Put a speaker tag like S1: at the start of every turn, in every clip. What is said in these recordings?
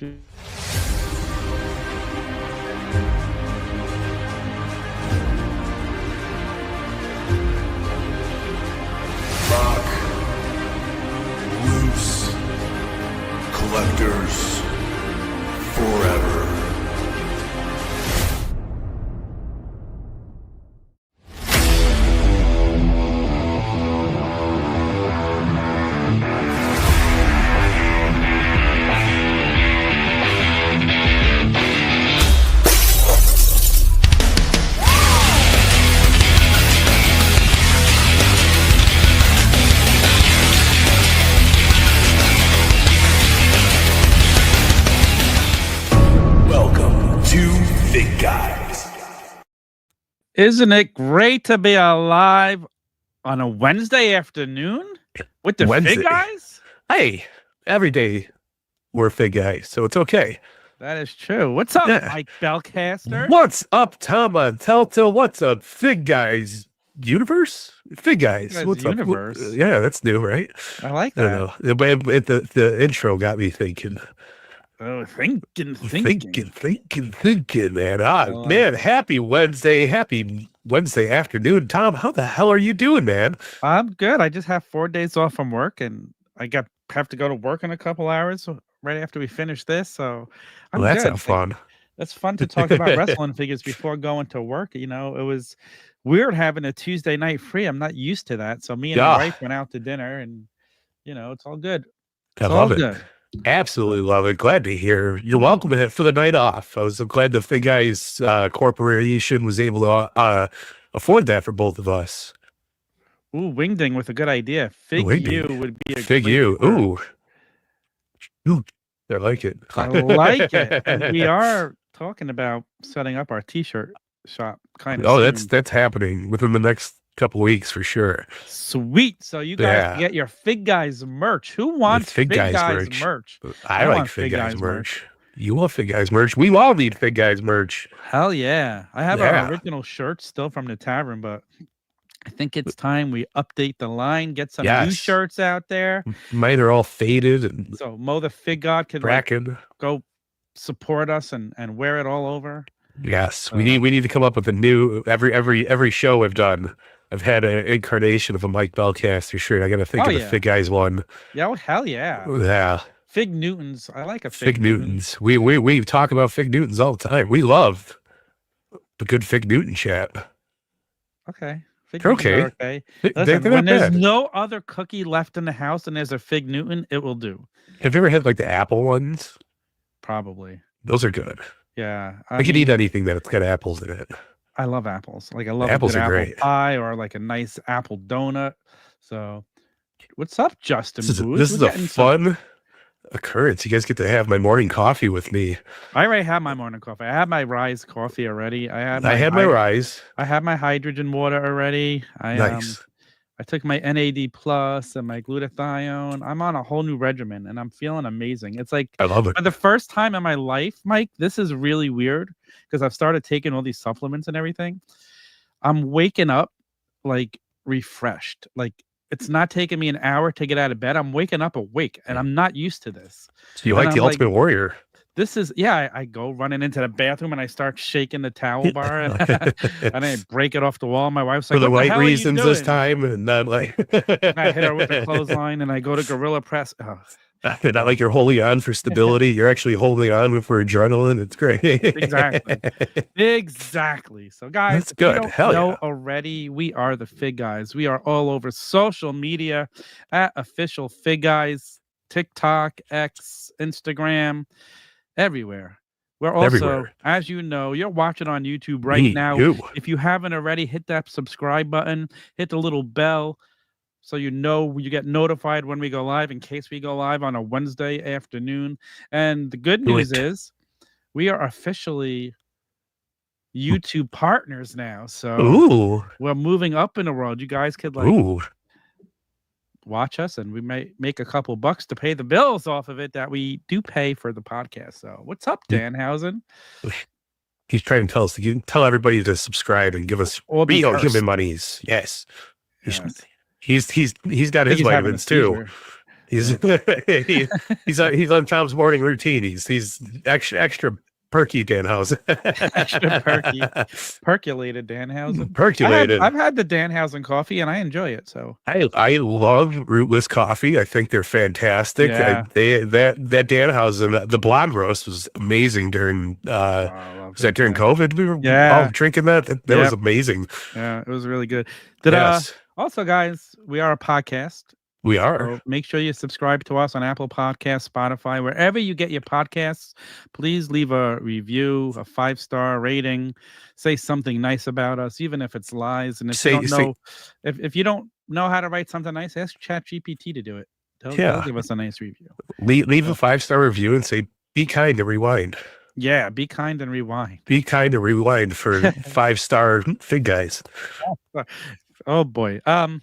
S1: Lock, loose, collectors, forever.
S2: Isn't it great to be alive on a Wednesday afternoon with the FigGuys?
S3: Hey, every day we're FigGuys, so it's okay.
S2: That is true. What's up, Mike Bellcaster?
S3: What's up, Tom on Telltale? What's up, FigGuys universe? FigGuys. What's
S2: universe?
S3: Up? Yeah, that's new, right?
S2: I like that.
S3: I don't know. The intro got me thinking.
S2: Oh, thinking,
S3: man. Man, happy Wednesday afternoon. Tom, how the hell are you doing, man?
S2: I'm good. I just have 4 days off from work, and I have to go to work in a couple hours right after we finish this. So I'm
S3: that's
S2: good.
S3: not fun.
S2: That's fun to talk about wrestling figures before going to work. You know, it was weird having a Tuesday night free. I'm not used to that. So me and my wife went out to dinner, and you know, it's all good.
S3: I love it. Absolutely love it. Glad to hear. You're welcome for the night off. I was so glad the FigGuys Corporation was able to afford that for both of us.
S2: Ooh, Wingding with a good idea. You would be a
S3: Fig you. Ooh, I like it.
S2: I like it. And we are talking about setting up our t-shirt shop kind of.
S3: Oh, that's happening within the next couple weeks for sure.
S2: Sweet. So you guys can get your FigGuys merch. Who wants FigGuys merch?
S3: I like FigGuys merch. You want FigGuys merch? We all need FigGuys merch.
S2: Hell yeah. I have our original shirts still from the tavern, but I think it's time we update the line, get some new shirts out there.
S3: Mine are all faded, and
S2: so Mo the Fig God can go support us and wear it all over.
S3: Yes, we need to come up with a new every show we've done. I've had an incarnation of a Mike Bellcaster shirt. I got to think of the FigGuys one.
S2: Yeah, well, hell yeah.
S3: Yeah.
S2: Fig Newtons. I like a
S3: Fig Newtons. We talk about Fig Newtons all the time. We love the good Fig Newton chat.
S2: Okay.
S3: Okay.
S2: Listen, when there's no other cookie left in the house and there's a Fig Newton, it will do.
S3: Have you ever had like the apple ones?
S2: Probably.
S3: Those are good.
S2: Yeah.
S3: I can eat anything that's got apples in it.
S2: I love apples. Like I love
S3: apples
S2: a good
S3: apple
S2: pie or like a nice apple donut. So what's up, Justin?
S3: This is a fun occurrence. You guys get to have my morning coffee with me.
S2: I already have my morning coffee. I had my Rise coffee already. I had my
S3: Rise.
S2: I had my hydrogen water already.
S3: Nice.
S2: I took my NAD plus and my glutathione. I'm on a whole new regimen and I'm feeling amazing. It's like
S3: I love it.
S2: For the first time in my life, Mike, this is really weird because I've started taking all these supplements and everything. I'm waking up like refreshed. Like it's not taking me an hour to get out of bed. I'm waking up awake and I'm not used to this.
S3: So you like the Ultimate Warrior?
S2: This is, I go running into the bathroom and I start shaking the towel bar and, and I break it off the wall. My wife's like,
S3: for the right reasons this time, and not like
S2: and I hit her with the clothesline and I go to gorilla press. Oh.
S3: Not like you're holding on for stability. You're actually holding on for adrenaline. It's great.
S2: Exactly. So guys,
S3: that's good. Hell yeah.
S2: Already, we are the FigGuys. We are all over social media at official FigGuys, TikTok, X, Instagram. Everywhere. We're also, as you know, you're watching on YouTube right now. If you haven't already, hit that subscribe button, hit the little bell so you get notified when we go live in case we go live on a Wednesday afternoon. And the good news is we are officially YouTube partners now. So we're moving up in the world. You guys could watch us and we may make a couple bucks to pay the bills off of it that we do pay for the podcast. So what's up, Danhausen?
S3: He's trying to tell us to tell everybody to subscribe and give us real human monies. Yes. He's got his vitamins too. He's he's on Tom's morning routine. He's extra perky Danhausen.
S2: Extra percolated Danhausen.
S3: Percolated.
S2: I've had the Danhausen coffee and I enjoy it. So
S3: I love rootless coffee. I think they're fantastic.
S2: Yeah.
S3: That Danhausen, the blonde roast was amazing during was that during COVID? We were all drinking that. That was amazing.
S2: Yeah, it was really good. Also, guys, we are a podcast.
S3: We are.
S2: So make sure you subscribe to us on Apple Podcasts, Spotify, wherever you get your podcasts. Please leave a review, a 5-star rating. Say something nice about us, even if it's lies. And if you don't know how to write something nice, ask ChatGPT to do it. They'll give us a nice review.
S3: Leave a 5-star review and say, "Be kind and rewind."
S2: Yeah, be kind and rewind.
S3: Be kind and rewind for 5-star Fig Guys.
S2: Oh boy. We'll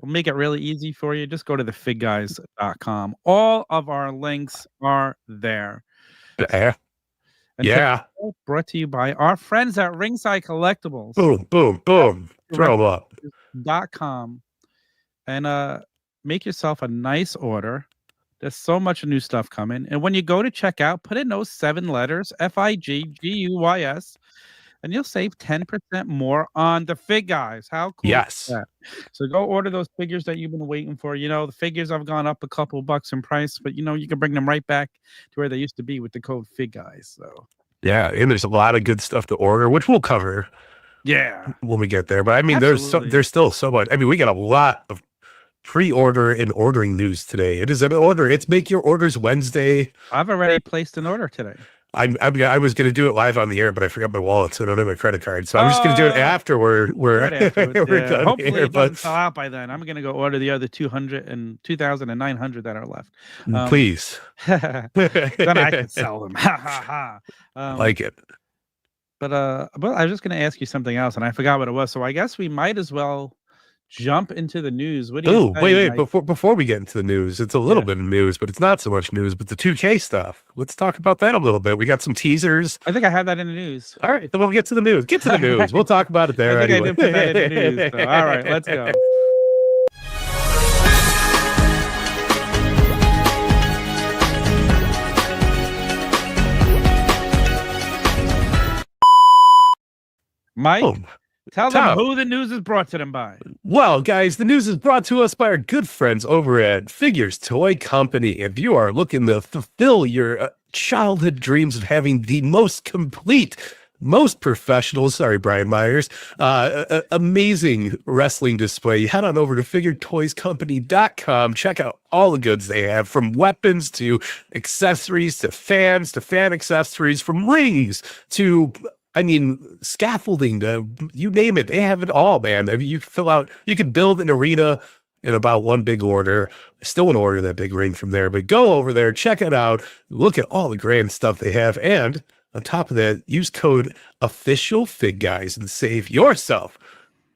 S2: make it really easy for you. Just go to the FigGuys.com. All of our links are there.
S3: And
S2: brought to you by our friends at Ringside Collectibles.
S3: Boom, boom, boom. Throw them up.
S2: .com and make yourself a nice order. There's so much new stuff coming. And when you go to checkout, put in those 7 letters, FIGGUYS, and you'll save 10% more on the Fig Guys. How cool is that? So go order those figures that you've been waiting for. You know, the figures have gone up a couple bucks in price, but you know, you can bring them right back to where they used to be with the code Fig Guys. So
S3: yeah, and there's a lot of good stuff to order, which we'll cover.
S2: Yeah,
S3: when we get there. But I mean, there's still so much. I mean, we got a lot of pre-order and ordering news today. It is an order. It's Make Your Orders Wednesday.
S2: I've already placed an order today.
S3: I was going to do it live on the air, but I forgot my wallet, so I don't have my credit card. So I'm just going to do it after we're done.
S2: Hopefully it doesn't sell out by then. I'm going to go order the other 2,900 that are left.
S3: Please.
S2: Then I can sell them.
S3: Like it.
S2: But I was just going to ask you something else, and I forgot what it was. So I guess we might as well jump into the news. What do you
S3: wait, before we get into the news, it's a little bit of news, but it's not so much news, but the 2K stuff. Let's talk about that a little bit. We got some teasers.
S2: I think I have that in the news.
S3: All right, then we'll get to the news. Get to the news. We'll talk about it there.
S2: I didn't put that in the news. So. All right, let's go. Mike, tell them who the news is brought to them by.
S3: Well, guys, the news is brought to us by our good friends over at Figures Toy Company. If you are looking to fulfill your childhood dreams of having the most complete, most professional, sorry, Brian Myers, amazing wrestling display, head on over to figuretoyscompany.com. Check out all the goods they have, from weapons to accessories to fans to fan accessories, from rings to scaffolding, you name it. They have it all, man. I mean, you can build an arena in about one big order. Still want to order that big ring from there, but go over there, check it out, look at all the grand stuff they have. And on top of that, use code OFFICIALFIGGuys and save yourself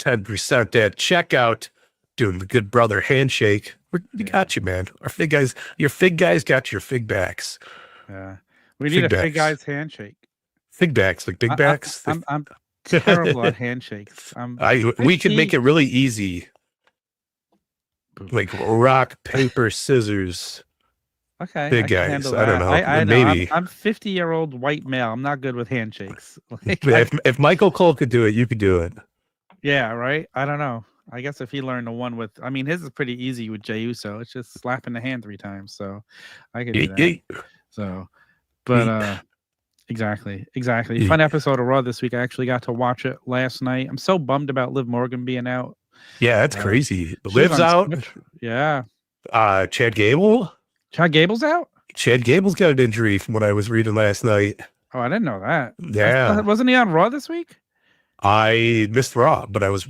S3: 10% at checkout. Doing the good brother handshake. We got you, man. Our Fig Guys, your Fig Guys got your Fig backs.
S2: Yeah. We need a Fig Guys handshake.
S3: Fig backs, like big backs.
S2: I'm terrible at handshakes.
S3: We could make it really easy. Like rock, paper, scissors.
S2: Okay.
S3: Big guys. I don't know. Maybe.
S2: I'm 50-year-old white male. I'm not good with handshakes.
S3: If Michael Cole could do it, you could do it.
S2: Yeah, right? I don't know. I guess if he learned the one with, his is pretty easy with Jey Uso. It's just slapping the hand 3 times. So I could do that. So, but Exactly. Fun episode of Raw this week. I actually got to watch it last night. I'm so bummed about Liv Morgan being out.
S3: Yeah, that's crazy. Liv's out.
S2: Yeah.
S3: Chad Gable.
S2: Chad Gable's out?
S3: Chad Gable's got an injury from what I was reading last night.
S2: Oh, I didn't know that.
S3: Yeah.
S2: Wasn't he on Raw this week?
S3: I missed Raw, but I was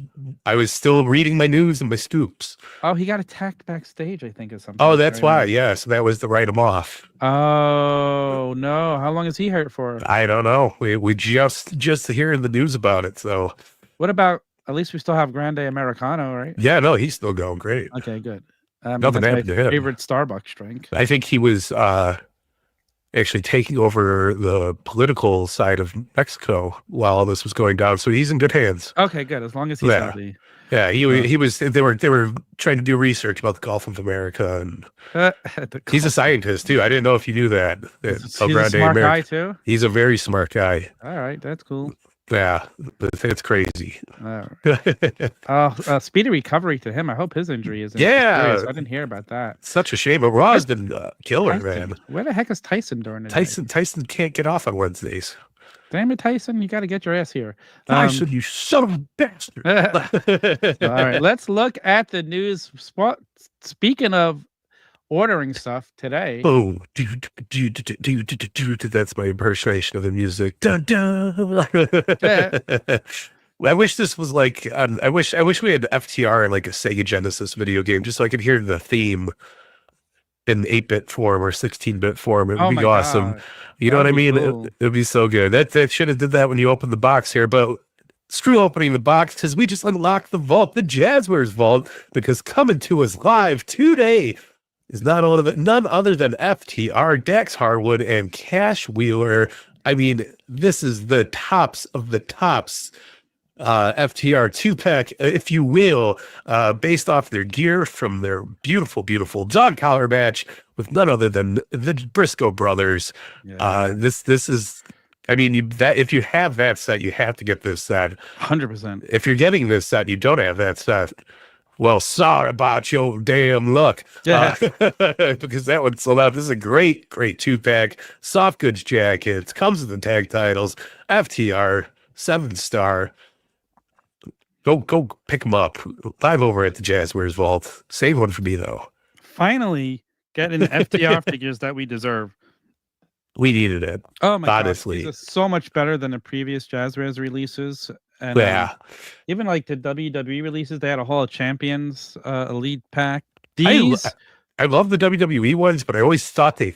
S3: still reading my news and my scoops.
S2: Oh, he got attacked backstage, I think, or something.
S3: Oh, that's why. Yeah, so that was to write him off.
S2: Oh no! How long is he hurt for?
S3: I don't know. We just hearing the news about it. So,
S2: what about? At least we still have Grande Americano, right?
S3: Yeah, no, he's still going great.
S2: Okay, good.
S3: Nothing happened to him.
S2: Favorite Starbucks drink.
S3: I think he was actually taking over the political side of Mexico while all this was going down. So he's in good hands.
S2: Okay, good. As long as he's
S3: Yeah.
S2: healthy.
S3: Yeah, he was. They were trying to do research about the Gulf of America, and he's a scientist too. I didn't know if you knew that.
S2: He's a smart guy too.
S3: He's a very smart guy.
S2: All right, that's cool.
S3: Yeah, it's crazy.
S2: Speedy recovery to him. I hope his injury isn't.
S3: Yeah,
S2: serious. I didn't hear about that.
S3: Such a shame. But Raw's been killer,
S2: Tyson.
S3: man.
S2: Where the heck is Tyson during the day?
S3: Tyson can't get off on Wednesdays.
S2: Damn it, Tyson! You got to get your ass here.
S3: Tyson, you son of a bastard!
S2: All right, let's look at the news. Speaking of ordering stuff today.
S3: Oh, that's my impersonation of the music. Dun, dun. I wish this was like. I wish we had FTR in like a Sega Genesis video game, just so I could hear the theme in 8-bit form or 16-bit form. It would be awesome.
S2: God.
S3: You know what I mean?
S2: Cool.
S3: It would be so good. That should have did that when you opened the box here, but screw opening the box because we just unlocked the vault, the Jazwares vault, because coming to us live today is none other than FTR, Dax Harwood, and Cash Wheeler. I mean, this is the tops of the tops. FTR 2-pack, if you will, based off their gear from their beautiful, beautiful dog collar match with none other than the Briscoe brothers.
S2: Yeah.
S3: This is, I mean, if you have that set, you have to get this set.
S2: 100%.
S3: If you're getting this set, you don't have that set. Well, sorry about your damn luck.
S2: Yeah.
S3: Because that one sold out. This is a great, great 2-pack. Soft goods jackets, comes with the tag titles. FTR 7-star. Go pick them up live over at the Jazwares Vault. Save one for me though.
S2: Finally, getting FTR figures that we deserve.
S3: We needed it.
S2: Oh my
S3: honestly.
S2: God, this is so much better than the previous Jazwares releases. And
S3: yeah,
S2: even like the WWE releases, they had a Hall of Champions Elite pack. These,
S3: I love the WWE ones, but I always thought they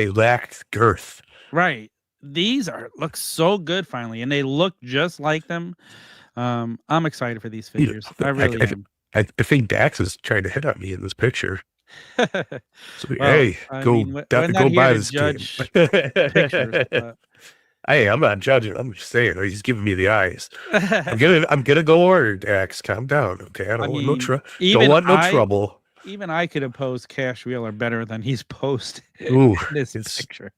S3: lacked girth.
S2: Right. These look so good finally, and they look just like them. I'm excited for these figures. I really am.
S3: I think Dax is trying to hit on me in this picture. So,
S2: Well,
S3: hey,
S2: I
S3: go
S2: mean, we're not
S3: buy
S2: here to
S3: this
S2: judge
S3: game.
S2: pictures, but-
S3: Hey, I'm not judging. I'm just saying he's giving me the eyes. I'm gonna go order Dax. Calm down, okay? I don't want no trouble.
S2: Even I could have posed Cash Wheeler better than he's posed
S3: Ooh,
S2: in this picture.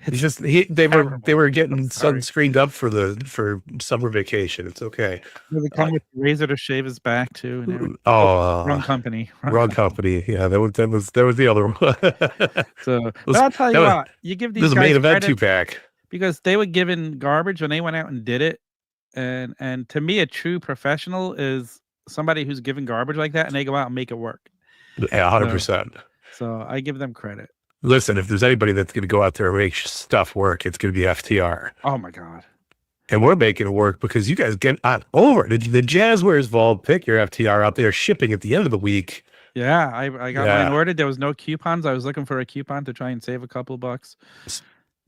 S3: They were getting
S2: sorry.
S3: sunscreened up for summer vacation. It's okay.
S2: Does it come with a razor to shave his back too? And everything?
S3: Wrong
S2: company.
S3: Wrong company. Yeah, that was the other one.
S2: So but I'll tell you what, you give these
S3: this is a
S2: guys
S3: main event
S2: credit
S3: 2-pack.
S2: because they were given garbage when they went out and did it. And to me, a true professional is somebody who's given garbage like that and they go out and make it work.
S3: Yeah, 100%.
S2: So I give them credit.
S3: Listen, if there's anybody that's going to go out there and make stuff work, it's going to be FTR.
S2: Oh my God.
S3: And we're making it work because you guys get on over the Jazwares Vault. Pick your FTR out there shipping at the end of the week.
S2: Yeah, I got mine ordered. There was no coupons. I was looking for a coupon to try and save a couple bucks.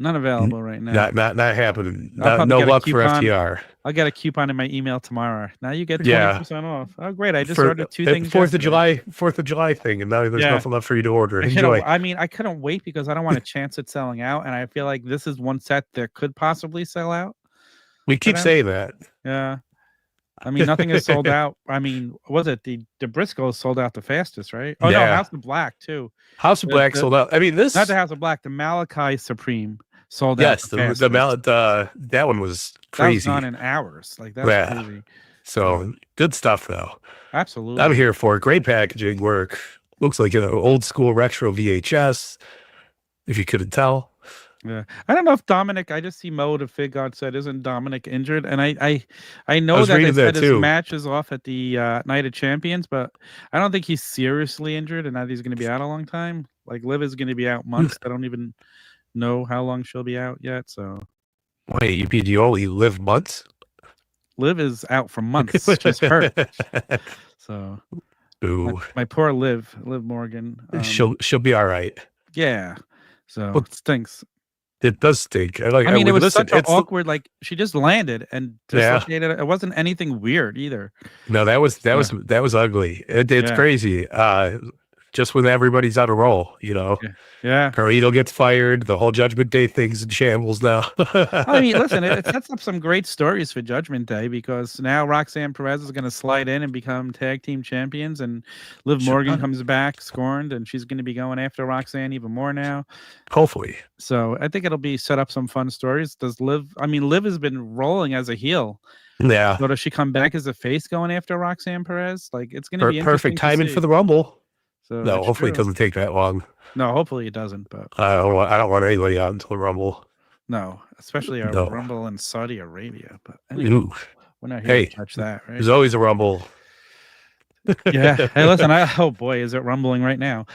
S2: None available right now.
S3: Not happening.
S2: I'll
S3: No
S2: get a
S3: luck for
S2: coupon.
S3: FTR.
S2: I'll get a coupon in my email tomorrow. Now you get 20% off. Oh, great! I just ordered 2 things.
S3: 4th of July thing, and now there's nothing left for you to order. Enjoy.
S2: I mean, I couldn't wait because I don't want a chance at selling out, and I feel like this is one set that could possibly sell out.
S3: We keep saying that.
S2: Yeah. I mean, nothing is sold out. I mean, was it the Briscoes sold out the fastest, right? Oh no, House of Black too.
S3: House of Black sold out. I mean, this
S2: not the House of Black, the Malachi Supreme sold out.
S3: Yes, that one was crazy.
S2: That was gone in hours. Like that's crazy.
S3: So good stuff though.
S2: Absolutely.
S3: I'm here for it. Great packaging work. Looks like an old school retro VHS. If you couldn't tell.
S2: Yeah, I don't know if Dominic. I just see Mo the FigGuys said, "Isn't Dominic injured?" And I know that they said his match is off at the Night of Champions, but I don't think he's seriously injured, and that he's going to be out a long time. Like Liv is going to be out months. I don't even know how long she'll be out yet. So
S3: wait, you only live months?
S2: Liv is out for months. She's hurt. So my poor Liv Morgan.
S3: She'll be all right.
S2: Yeah. So it stinks.
S3: It does stink.
S2: I mean, it was such an awkward. Like she just landed and dislocated. It wasn't anything weird either.
S3: No, that was ugly. It's crazy. just when everybody's on a roll, you know.
S2: Yeah.
S3: Carlito gets fired. The whole Judgment Day thing's in shambles now.
S2: I mean, listen, it sets up some great stories for Judgment Day because now Roxanne Perez is going to slide in and become tag team champions, and Liv Morgan comes back scorned, and she's going to be going after Roxanne even more now.
S3: Hopefully.
S2: So I think it'll be set up some fun stories. Does Liv? I mean, Liv has been rolling as a heel.
S3: Yeah.
S2: So does she come back as a face going after Roxanne Perez? Like, it's going to be
S3: perfect timing for the Rumble.
S2: So
S3: no, hopefully it doesn't take that long.
S2: No, hopefully it doesn't. But
S3: I don't want anybody out until the Rumble.
S2: No, especially a Rumble in Saudi Arabia. But anyway, we're not here to touch that, right?
S3: There's always a Rumble.
S2: Yeah. Hey, listen. Oh boy, is it rumbling right now?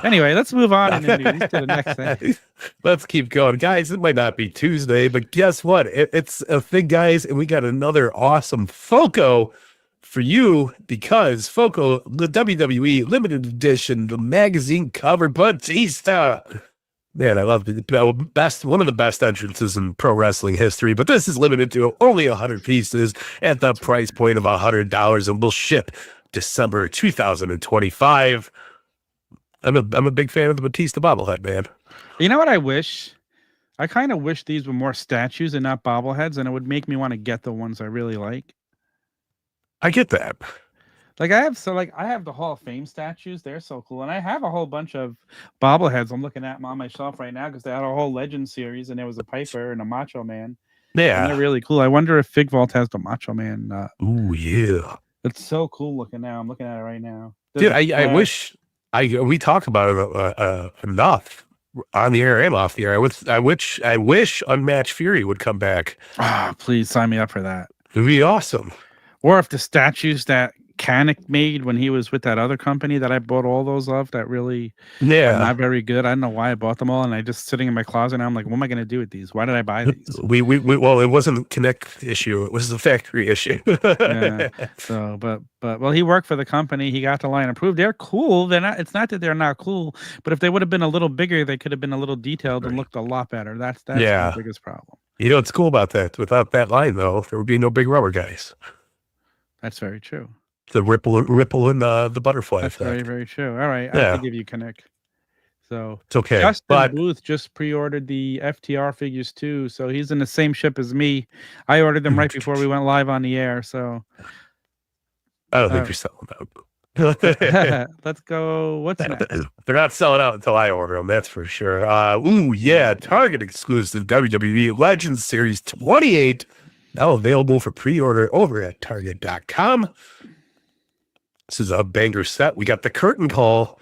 S2: Anyway, let's move on in the news to the next thing.
S3: Let's keep going, guys. It might not be Tuesday, but guess what? It's a FigGuys, and we got another awesome FOCO for you because FOCO, the WWE limited edition, the magazine cover Batista. Man, I love the best, one of the best entrances in pro wrestling history. But this is limited to only 100 pieces at the price point of $100, and will ship December 2025. I'm a big fan of the Batista bobblehead, man.
S2: You know what I wish? I kind of wish these were more statues and not bobbleheads, and it would make me want to get the ones I really like.
S3: I get that.
S2: Like I have the Hall of Fame statues. They're so cool. And I have a whole bunch of bobbleheads I'm looking at them on my shelf right now because they had a whole Legend series, and there was a Piper and a Macho Man.
S3: Yeah.
S2: And they're really cool. I wonder if Fig Vault has the Macho Man.
S3: Ooh, yeah.
S2: It's so cool looking now. I'm looking at it right now.
S3: Dude, I wish we talked about it enough on the air and off the air. I wish Unmatched Fury would come back.
S2: Ah, please sign me up for that.
S3: It'd be awesome.
S2: Or if the statues that Kanik made when he was with that other company that I bought all those of that really are not very good. I don't know why I bought them all, and I just sitting in my closet now. I'm like, what am I going to do with these? Why did I buy these?
S3: Well, it wasn't a Connect issue. It was the factory issue.
S2: Yeah. So, but he worked for the company. He got the line approved. They're cool. They're not. It's not that they're not cool, but if they would have been a little bigger, they could have been a little detailed and looked a lot better. That's the biggest problem.
S3: You know what's cool about that? Without that line, though, there would be no Big Rubber Guys.
S2: That's very true.
S3: The ripple in the butterfly.
S2: That's very, very true. All right,
S3: yeah.
S2: I can give you Connect. So
S3: it's okay.
S2: Justin Booth just pre-ordered the FTR figures too, so he's in the same ship as me. I ordered them right before we went live on the air. So
S3: I don't think you're selling out.
S2: Let's go. What's next?
S3: They're not selling out until I order them. That's for sure. Target exclusive WWE Legends Series 28. Now available for pre-order over at Target.com. This is a banger set. We got the Curtain Call,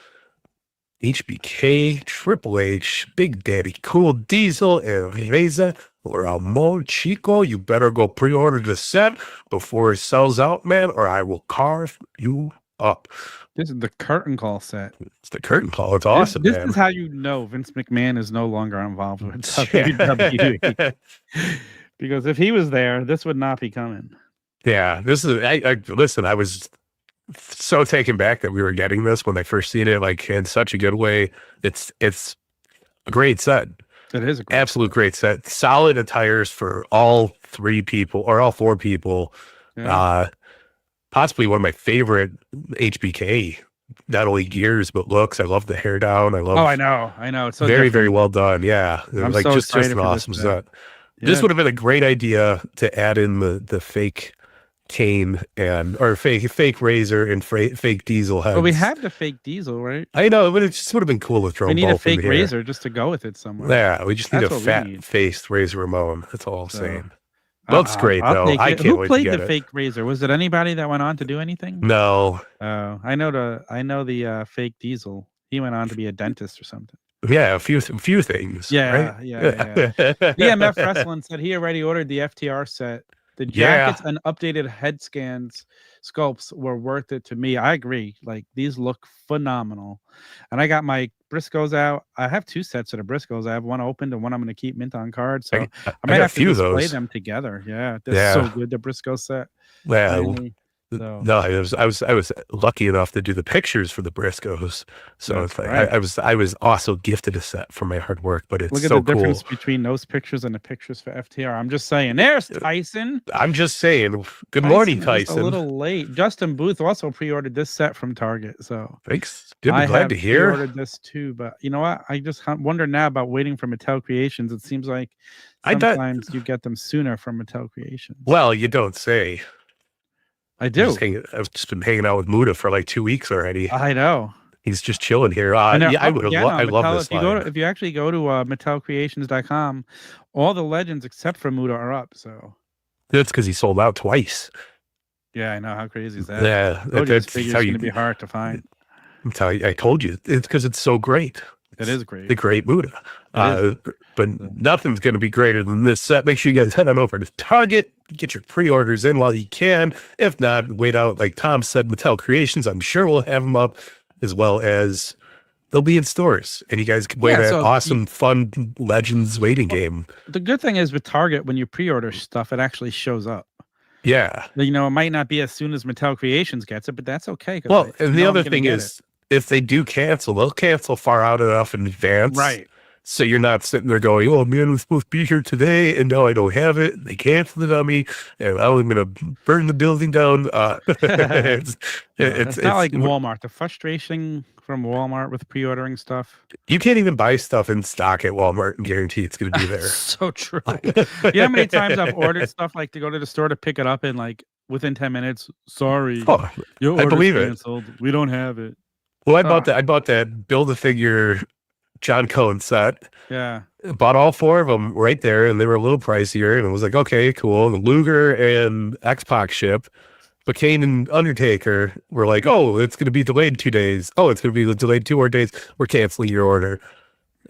S3: HBK, Triple H, Big Daddy Cool, Diesel, and Reza Ramon Chico. You better go pre-order the set before it sells out, man, or I will carve you up.
S2: This is the Curtain Call set.
S3: It's the Curtain Call. It's awesome,
S2: this
S3: man.
S2: is how you know Vince McMahon is no longer involved with WWE. Because if he was there, this would not be coming.
S3: Yeah, this is. Listen. I was so taken back that we were getting this when I first seen it, like in such a good way. It's a great set.
S2: It is a
S3: great set. Solid attires for all three people or all four people. Yeah. Possibly one of my favorite HBK. Not only gears but looks. I love the hair down. I love.
S2: Oh, I know. It's so
S3: very, very well done. Yeah,
S2: I'm
S3: like
S2: so
S3: just an awesome set.
S2: Yeah.
S3: This would have been a great idea to add in the fake Kane or fake Razor and fake Diesel heads.
S2: But we have the fake Diesel, right?
S3: I know, but it just would have been cool to throw.
S2: We need a fake Razor just to go with it somewhere.
S3: Yeah, we just need a fat-faced Razor Ramon. That's all I'm saying. Looks great though. I can't
S2: Who
S3: wait
S2: played
S3: to get
S2: the
S3: it.
S2: fake Razor? Was it anybody that went on to do anything?
S3: No.
S2: I know the fake Diesel. He went on to be a dentist or something.
S3: Yeah, a few things.
S2: Yeah,
S3: right?
S2: yeah. EMF Wrestling said he already ordered the FTR set. The jackets and updated head sculpts were worth it to me. I agree. Like, these look phenomenal. And I got my Briscoes out. I have two sets of the Briscoes. I have one opened and one I'm going to keep mint on card. So I might have to display them together. Yeah, they're so good. The Briscoe set.
S3: Yeah,
S2: So
S3: No, I was lucky enough to do the pictures for the Briscoes. So
S2: that's
S3: it's like
S2: right.
S3: I was also gifted a set for my hard work, but it's
S2: Look at
S3: so
S2: the difference
S3: cool.
S2: between those pictures and the pictures for FTR. I'm just saying. There's Tyson.
S3: I'm just saying, good morning,
S2: Tyson is a
S3: Tyson.
S2: little late. Justin Booth also pre-ordered this set from Target, so
S3: Thanks. Good,
S2: I
S3: glad
S2: have
S3: to hear.
S2: pre-ordered this too. But you know what? I just wonder now about waiting for Mattel Creations. It seems like
S3: I bet.
S2: sometimes you get them sooner from Mattel Creations.
S3: Well, you don't say.
S2: I do.
S3: I've just been hanging out with Muda for like 2 weeks already.
S2: I know.
S3: He's just chilling here.
S2: And they're
S3: Yeah, I
S2: up
S3: would.
S2: again
S3: I
S2: on
S3: love
S2: Mattel.
S3: this
S2: If you
S3: line.
S2: if you actually go to MattelCreations.com, all the legends except for Muda are up. So
S3: That's because he sold out twice.
S2: yeah, I know. How crazy is that?
S3: Yeah,
S2: This
S3: that's
S2: figure's
S3: how
S2: going
S3: you.
S2: to be hard to find.
S3: I'm telling you, I told you. It's because it's so great.
S2: It is great.
S3: The great Muda.
S2: It
S3: But nothing's going to be greater than this set. Make sure you guys head on over to Target, get your pre-orders in while you can. If not, wait out. Like Tom said, Mattel Creations, I'm sure we'll have them up, as well as they'll be in stores. And you guys can play that awesome, fun Legends waiting game.
S2: The good thing is with Target, when you pre-order stuff, it actually shows up.
S3: Yeah.
S2: You know, it might not be as soon as Mattel Creations gets it, but that's okay.
S3: Well, and the other thing is, if they do cancel, they'll cancel far out enough in advance.
S2: Right.
S3: So you're not sitting there going, oh, man, we're supposed to be here today, and no, I don't have it. They canceled it on me, and I'm going to burn the building down. It's
S2: not like Walmart. The frustration from Walmart with pre-ordering stuff.
S3: You can't even buy stuff in stock at Walmart and guarantee it's going to be there.
S2: So true. You know how many times I've ordered stuff like to go to the store to pick it up and like within 10 minutes, sorry, your order's
S3: I believe
S2: canceled. We don't have it.
S3: Well, I bought that Build-A-Figure John Cohen set.
S2: Yeah.
S3: Bought all 4 of them right there, and they were a little pricier. And I was like, okay, cool. The Luger and X-Pac ship. But Kane and Undertaker were like, oh, it's going to be delayed 2 days. Oh, it's going to be delayed 2 more days. We're canceling your order.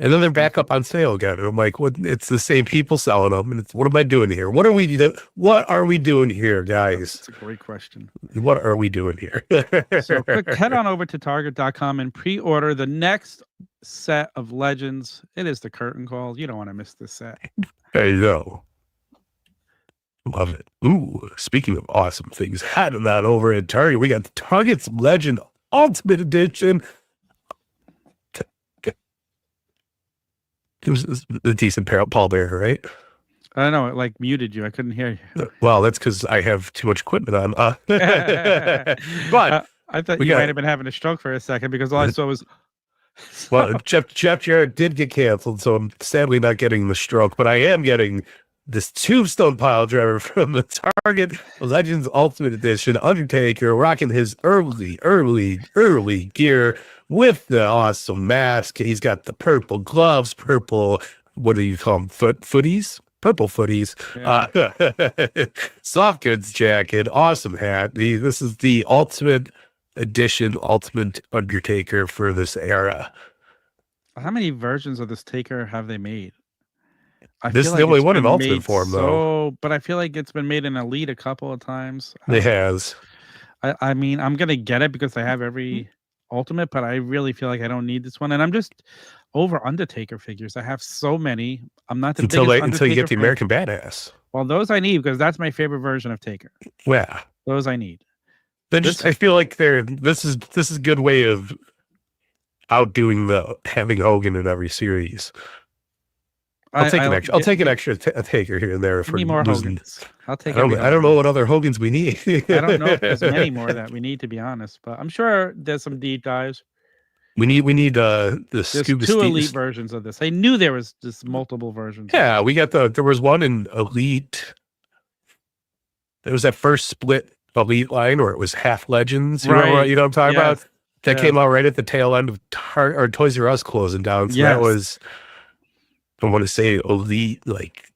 S3: And then they're back up on sale again. And I'm like, what? It's the same people selling them. And what am I doing here? What are we doing here, guys?
S2: That's a great question.
S3: What are we doing here?
S2: So quick, head on over to Target.com and pre-order the next set of Legends. It is the curtain call. You don't want to miss this set.
S3: I know. Love it. Ooh, speaking of awesome things, heading that over at Target, we got Target's Legend Ultimate Edition. It was a decent Paul Bearer, right?
S2: I don't know, it like muted you. I couldn't hear you.
S3: Well, that's because I have too much equipment on. But
S2: I thought you might have been having a stroke for a second because all I saw was.
S3: Well, Jeff Jarrett did get canceled, so I'm sadly not getting the stroke, but I am getting this Tombstone pile driver from the Target Legends Ultimate Edition. Undertaker rocking his early gear with the awesome mask. He's got the purple gloves, purple, what do you call them? Footies? Purple footies. Yeah. Soft goods jacket, awesome hat. This is the Ultimate Edition, Ultimate Undertaker for this era.
S2: How many versions of this Taker have they made?
S3: This is the only one in Ultimate form, though.
S2: But I feel like it's been made in Elite a couple of times.
S3: It has.
S2: I mean, I'm going to get it because I have every Ultimate, but I really feel like I don't need this one. And I'm just over Undertaker figures. I have so many. I'm not the
S3: until you get the American Badass.
S2: Well, those I need because that's my favorite version of Taker.
S3: Yeah.
S2: Those I need.
S3: Then I feel like this is a good way of outdoing having Hogan in every series. I'll take an extra Taker here and there for
S2: more
S3: losing.
S2: Hogans. I'll take.
S3: I don't know what other Hogans we need.
S2: I don't know if there's many more that we need, to be honest. But I'm sure there's some deep dives.
S3: We need the
S2: There's
S3: Scuba
S2: two Elite versions of this. I knew there was just multiple versions.
S3: Yeah, we got there was one in Elite. There was that first split Elite line where it was half Legends. You know what I'm talking about? That came out right at the tail end of Toys R Us closing down. So that was, I want to say Elite like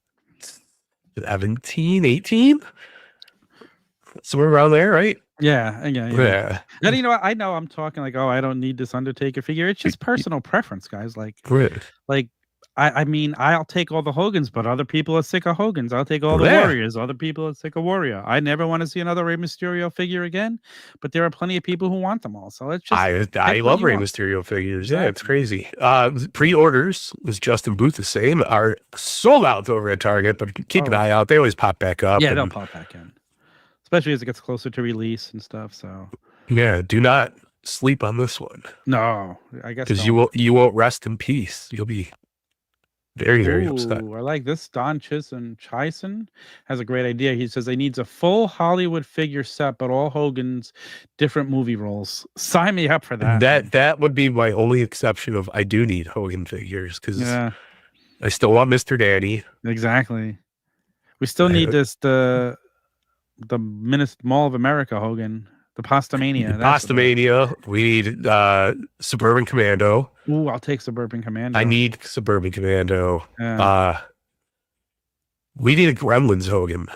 S3: 17, 18? Somewhere around there, right?
S2: Yeah. And you know what? I know I'm talking like, oh, I don't need this Undertaker figure. It's just personal preference, guys. I mean, I'll take all the Hogans, but other people are sick of Hogans. I'll take all the Warriors. Other people are sick of Warrior. I never want to see another Rey Mysterio figure again, but there are plenty of people who want them all. So it's just
S3: I love Rey Mysterio figures. Yeah, it's crazy. Pre-orders, as Justin Booth is saying, are sold out over at Target, but keep an eye out. They always pop back up.
S2: Yeah, they'll pop back in. especially as it gets closer to release and stuff. So
S3: Yeah, do not sleep on this one
S2: no, I guess
S3: because
S2: don't.
S3: you won't rest in peace. You'll be very upset.
S2: Ooh, I like this. Don Chison has a great idea. He says he needs a full Hollywood figure set, but all Hogan's different movie roles. Sign me up for that.
S3: That would be my only exception of I do need Hogan figures because
S2: Yeah,
S3: I still want Mr. Danny.
S2: exactly. We still need the Mall of America Hogan, the Pastamania.
S3: Pastamania. We need Suburban Commando.
S2: Ooh, I'll take Suburban Commando.
S3: I need Suburban Commando.
S2: Yeah.
S3: We need a Gremlins Hogan.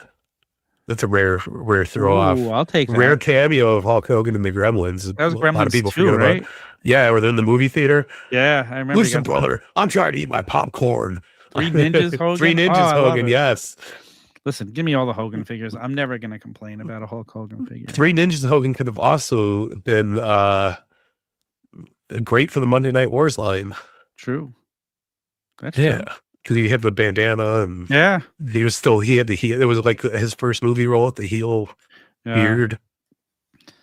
S3: That's a rare throw off.
S2: Ooh, I'll take that.
S3: Rare cameo of Hulk Hogan and the Gremlins.
S2: That was
S3: A lot of
S2: Gremlins
S3: people
S2: 2,
S3: forget
S2: right?
S3: about. Yeah, where they're in the movie theater.
S2: Yeah, I remember.
S3: Listen, brother, I'm trying to eat my popcorn.
S2: Three Ninjas Hogan.
S3: Three Ninjas
S2: I love
S3: Hogan.
S2: it.
S3: Yes.
S2: Listen, give me all the Hogan figures. I'm never going to complain about a Hulk Hogan figure.
S3: Three Ninjas Hogan could have also been great for the Monday Night Wars line.
S2: True. That's
S3: Yeah.
S2: true.
S3: Because he had the bandana and
S2: Yeah.
S3: he was still, it was like his first movie role with the heel beard.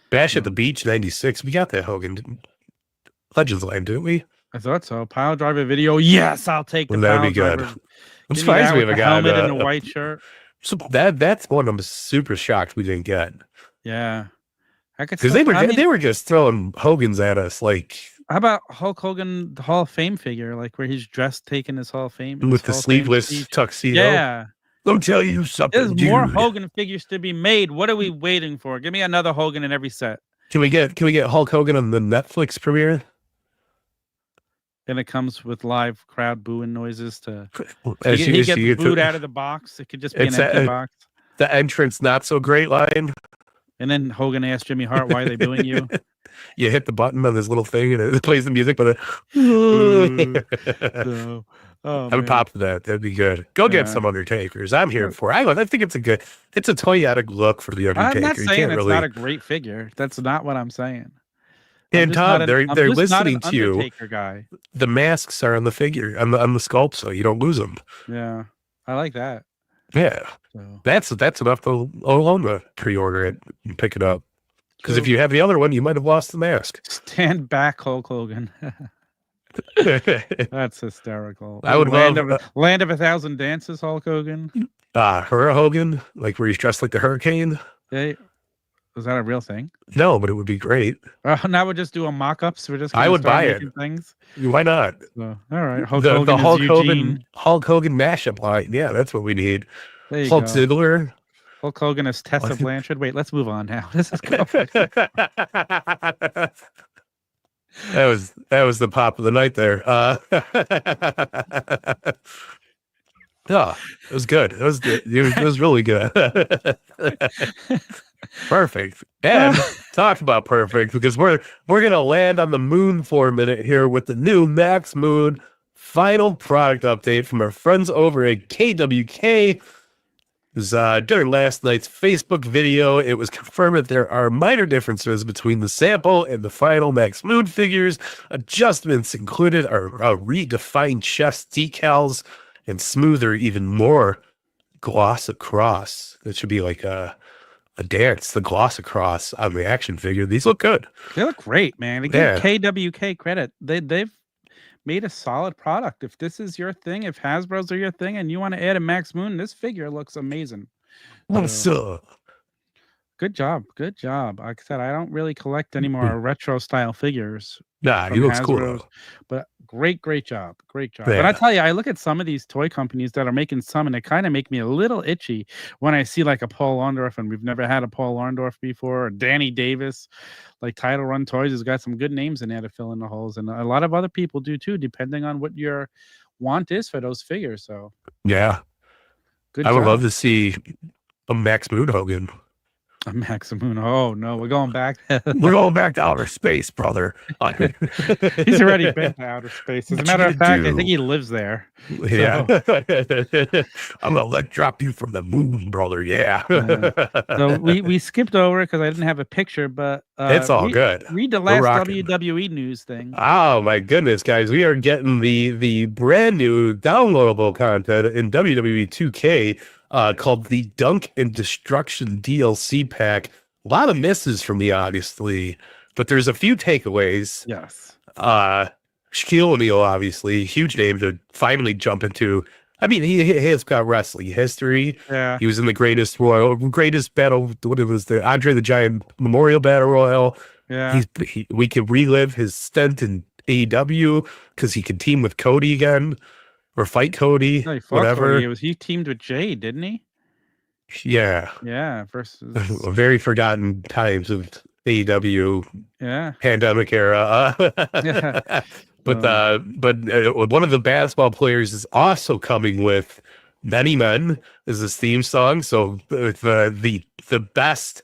S3: Bash at the Beach 96. We got that Hogan Legends line, didn't we?
S2: I thought so. Pile driver video. Yes, I'll take the
S3: That'd
S2: pile
S3: be good.
S2: driver.
S3: I'm
S2: Give me
S3: surprised
S2: that
S3: we
S2: with
S3: haven't
S2: the
S3: got
S2: helmet and a white shirt.
S3: So that's one I'm super shocked we didn't get.
S2: Yeah. I could
S3: Because they were just throwing Hogan's at us like
S2: how about Hulk Hogan, the Hall of Fame figure, like where he's dressed taking his Hall of Fame
S3: with the
S2: Hall of Fame
S3: sleeveless
S2: speech?
S3: tuxedo.
S2: Yeah.
S3: Let me tell you something.
S2: There's more
S3: dude.
S2: Hogan figures to be made. What are we waiting for? Give me another Hogan in every set.
S3: Can we get Hulk Hogan on the Netflix premiere?
S2: And it comes with live crowd booing noises to
S3: As
S2: he
S3: you
S2: gets
S3: see
S2: booed out of the box. It could just be an empty box.
S3: The entrance not so great line.
S2: And then Hogan asked Jimmy Hart, why are they booing you?
S3: You hit the button on this little thing and it plays the music, but
S2: So, oh,
S3: I would
S2: man.
S3: pop for that. That'd be good. Go get some Undertakers. I'm here for it. I think it's a toyetic look for the Undertaker.
S2: I'm not
S3: You
S2: saying
S3: can't
S2: it's
S3: really.
S2: not a great figure. That's not what I'm saying.
S3: And Tom, they're listening to you.
S2: Undertaker guy.
S3: The masks are on the figure, on the sculpt, so you don't lose them.
S2: Yeah, I like that.
S3: Yeah,
S2: So,
S3: that's enough to alone to pre-order it and pick it up. Because if you have the other one, you might have lost the mask.
S2: Stand back, Hulk Hogan. That's hysterical.
S3: I would
S2: Land
S3: love
S2: of, Land of a Thousand Dances, Hulk Hogan.
S3: Hogan, like where he's dressed like the Hurricane.
S2: Hey, was that a real thing?
S3: No, but it would be great.
S2: Now we're just doing mock-ups. We're just
S3: I would buy
S2: making things.
S3: Why not?
S2: So, all right, Hulk
S3: The
S2: Hogan.
S3: Hulk Hogan mashup line. Yeah, that's what we need.
S2: There you
S3: Hulk
S2: go.
S3: Ziggler.
S2: Hulk Hogan is Tessa Blanchard. Wait, let's move on now. This is cool.
S3: That was the pop of the night there. Yeah, it was good. It was really good. Perfect. And talk about perfect because we're gonna land on the moon for a minute here with the new Max Moon final product update from our friends over at KWK. During last night's Facebook video, it was confirmed that there are minor differences between the sample and the final Max Moon figures. Adjustments included are redefined chest decals and smoother, even more gloss across. That should be like a dance, the gloss across on the action figure. These look good.
S2: They look great, man. They give KWK credit. They've made a solid product. If this is your thing, if Hasbro's are your thing, and you want to add a Max Moon, this figure looks amazing.
S3: What's up?
S2: Good job. Good job. Like I said, I don't really collect any more retro style figures.
S3: Nah, he looks cool though.
S2: But great job. Great job.
S3: Yeah.
S2: But I tell you, I look at some of these toy companies that are making some, and they kind of make me a little itchy when I see like a Paul Orndorff, and we've never had a Paul Orndorff before, or Danny Davis. Like Title Run Toys has got some good names in there to fill in the holes, and a lot of other people do too, depending on what your want is for those figures. So
S3: Yeah,
S2: good.
S3: I would love to see a Max Moon Hogan.
S2: A Max Moon. Oh no, we're going back.
S3: We're going back to outer space, brother.
S2: He's already been to outer space. As a matter of fact, I think he lives there.
S3: Yeah. I'm gonna drop you from the moon, brother. Yeah.
S2: So we skipped over it because I didn't have a picture, but
S3: it's all good.
S2: Read the last WWE news thing.
S3: Oh my goodness, guys. We are getting the brand new downloadable content in WWE 2K. called the Dunk and Destruction DLC pack. A lot of misses from me, obviously, but there's a few takeaways.
S2: Yes.
S3: Shaquille O'Neal, obviously, huge name to finally jump into. I mean, he has got wrestling history.
S2: Yeah.
S3: He was in the greatest battle. What it was, the Andre the Giant Memorial Battle Royal.
S2: Yeah.
S3: We could relive his stint in AEW because he could team with Cody again or fight Cody,
S2: No, he fought
S3: whatever.
S2: Cody. He teamed with Jade, didn't he?
S3: Yeah.
S2: Yeah. Versus.
S3: Very forgotten times of AEW
S2: Yeah.
S3: pandemic era.
S2: Yeah.
S3: But one of the basketball players is also coming with Many Men is his theme song. So the best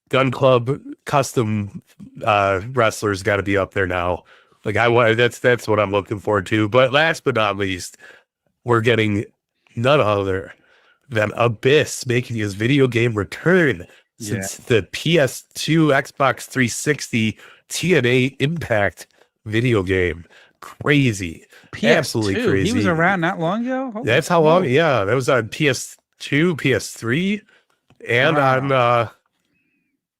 S3: Gun Club custom wrestlers got to be up there now. Like that's what I'm looking forward to. But last but not least, we're getting none other than Abyss making his video game return since the PS2, Xbox 360, TNA Impact video game. Crazy.
S2: PS2.
S3: Absolutely crazy.
S2: He was around not long ago? Holy
S3: That's how long? Yeah, that was on PS2, PS3, and on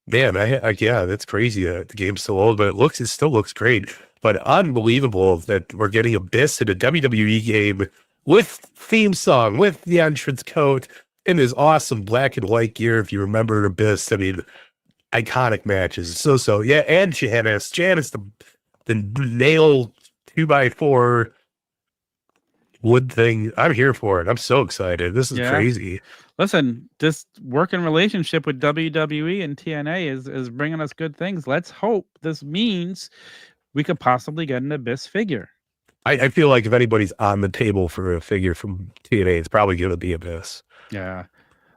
S3: man, yeah, that's crazy. The game's so old, but it still looks great. But unbelievable that we're getting Abyss in a WWE game with theme song, with the entrance coat, in his awesome black and white gear. If you remember Abyss, I mean, iconic matches. So yeah, and Janice, the nail 2x4 wood thing. I'm here for it. I'm so excited. This is crazy.
S2: Listen, this working relationship with WWE and TNA is bringing us good things. Let's hope this means we could possibly get an Abyss figure.
S3: I feel like if anybody's on the table for a figure from TNA, it's probably going to be Abyss.
S2: Yeah.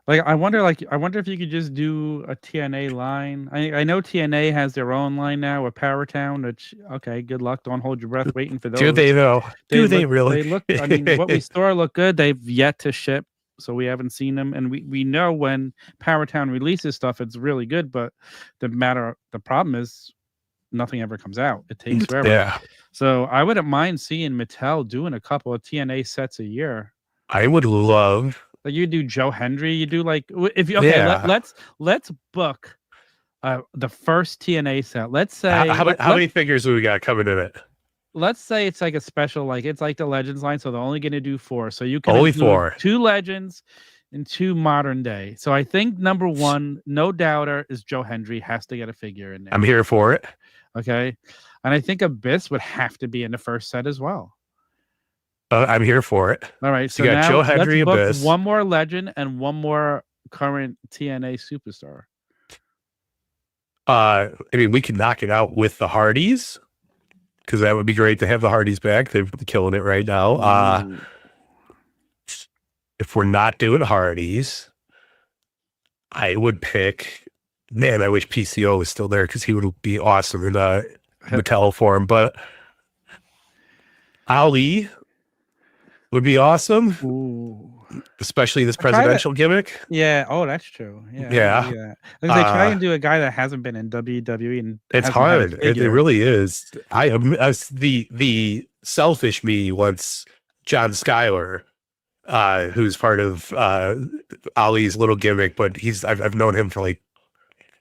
S2: I wonder if you could just do a TNA line. I know TNA has their own line now with Powertown, which, okay, good luck. Don't hold your breath waiting for those.
S3: Do they know? They really?
S2: They look, I mean, what we saw look good. They've yet to ship, so we haven't seen them. And we know when Powertown releases stuff, it's really good. But the problem is nothing ever comes out. It takes forever.
S3: Yeah.
S2: So I wouldn't mind seeing Mattel doing a couple of TNA sets a year.
S3: I would love.
S2: Like you do Joe Hendry, you do like if you let's book the first TNA set. Let's say
S3: how many figures do we got coming in it?
S2: Let's say it's like a special, like it's like the Legends line, so they're only going to do 4. So you can
S3: only 4,
S2: 2 Legends and 2 modern day. So I think number 1, no doubter, is Joe Hendry has to get a figure in there.
S3: I'm here for it.
S2: Okay, and I think Abyss would have to be in the first set as well.
S3: I'm here for it.
S2: All right,
S3: so you got Joe Hendry,
S2: let's
S3: Abyss.
S2: One more legend and one more current TNA superstar.
S3: I mean, we can knock it out with the Hardys because that would be great to have the Hardys back. They're killing it right now. If we're not doing Hardys, I would pick. Man, I wish PCO was still there because he would be awesome in Mattel form. But Ali would be awesome.
S2: Ooh.
S3: Especially this presidential gimmick.
S2: Yeah. Oh, that's true. Yeah. They try and do a guy that hasn't been in WWE, and
S3: it's hard. It really is. The selfish me wants John Schuyler, who's part of Ali's little gimmick, but I've known him for like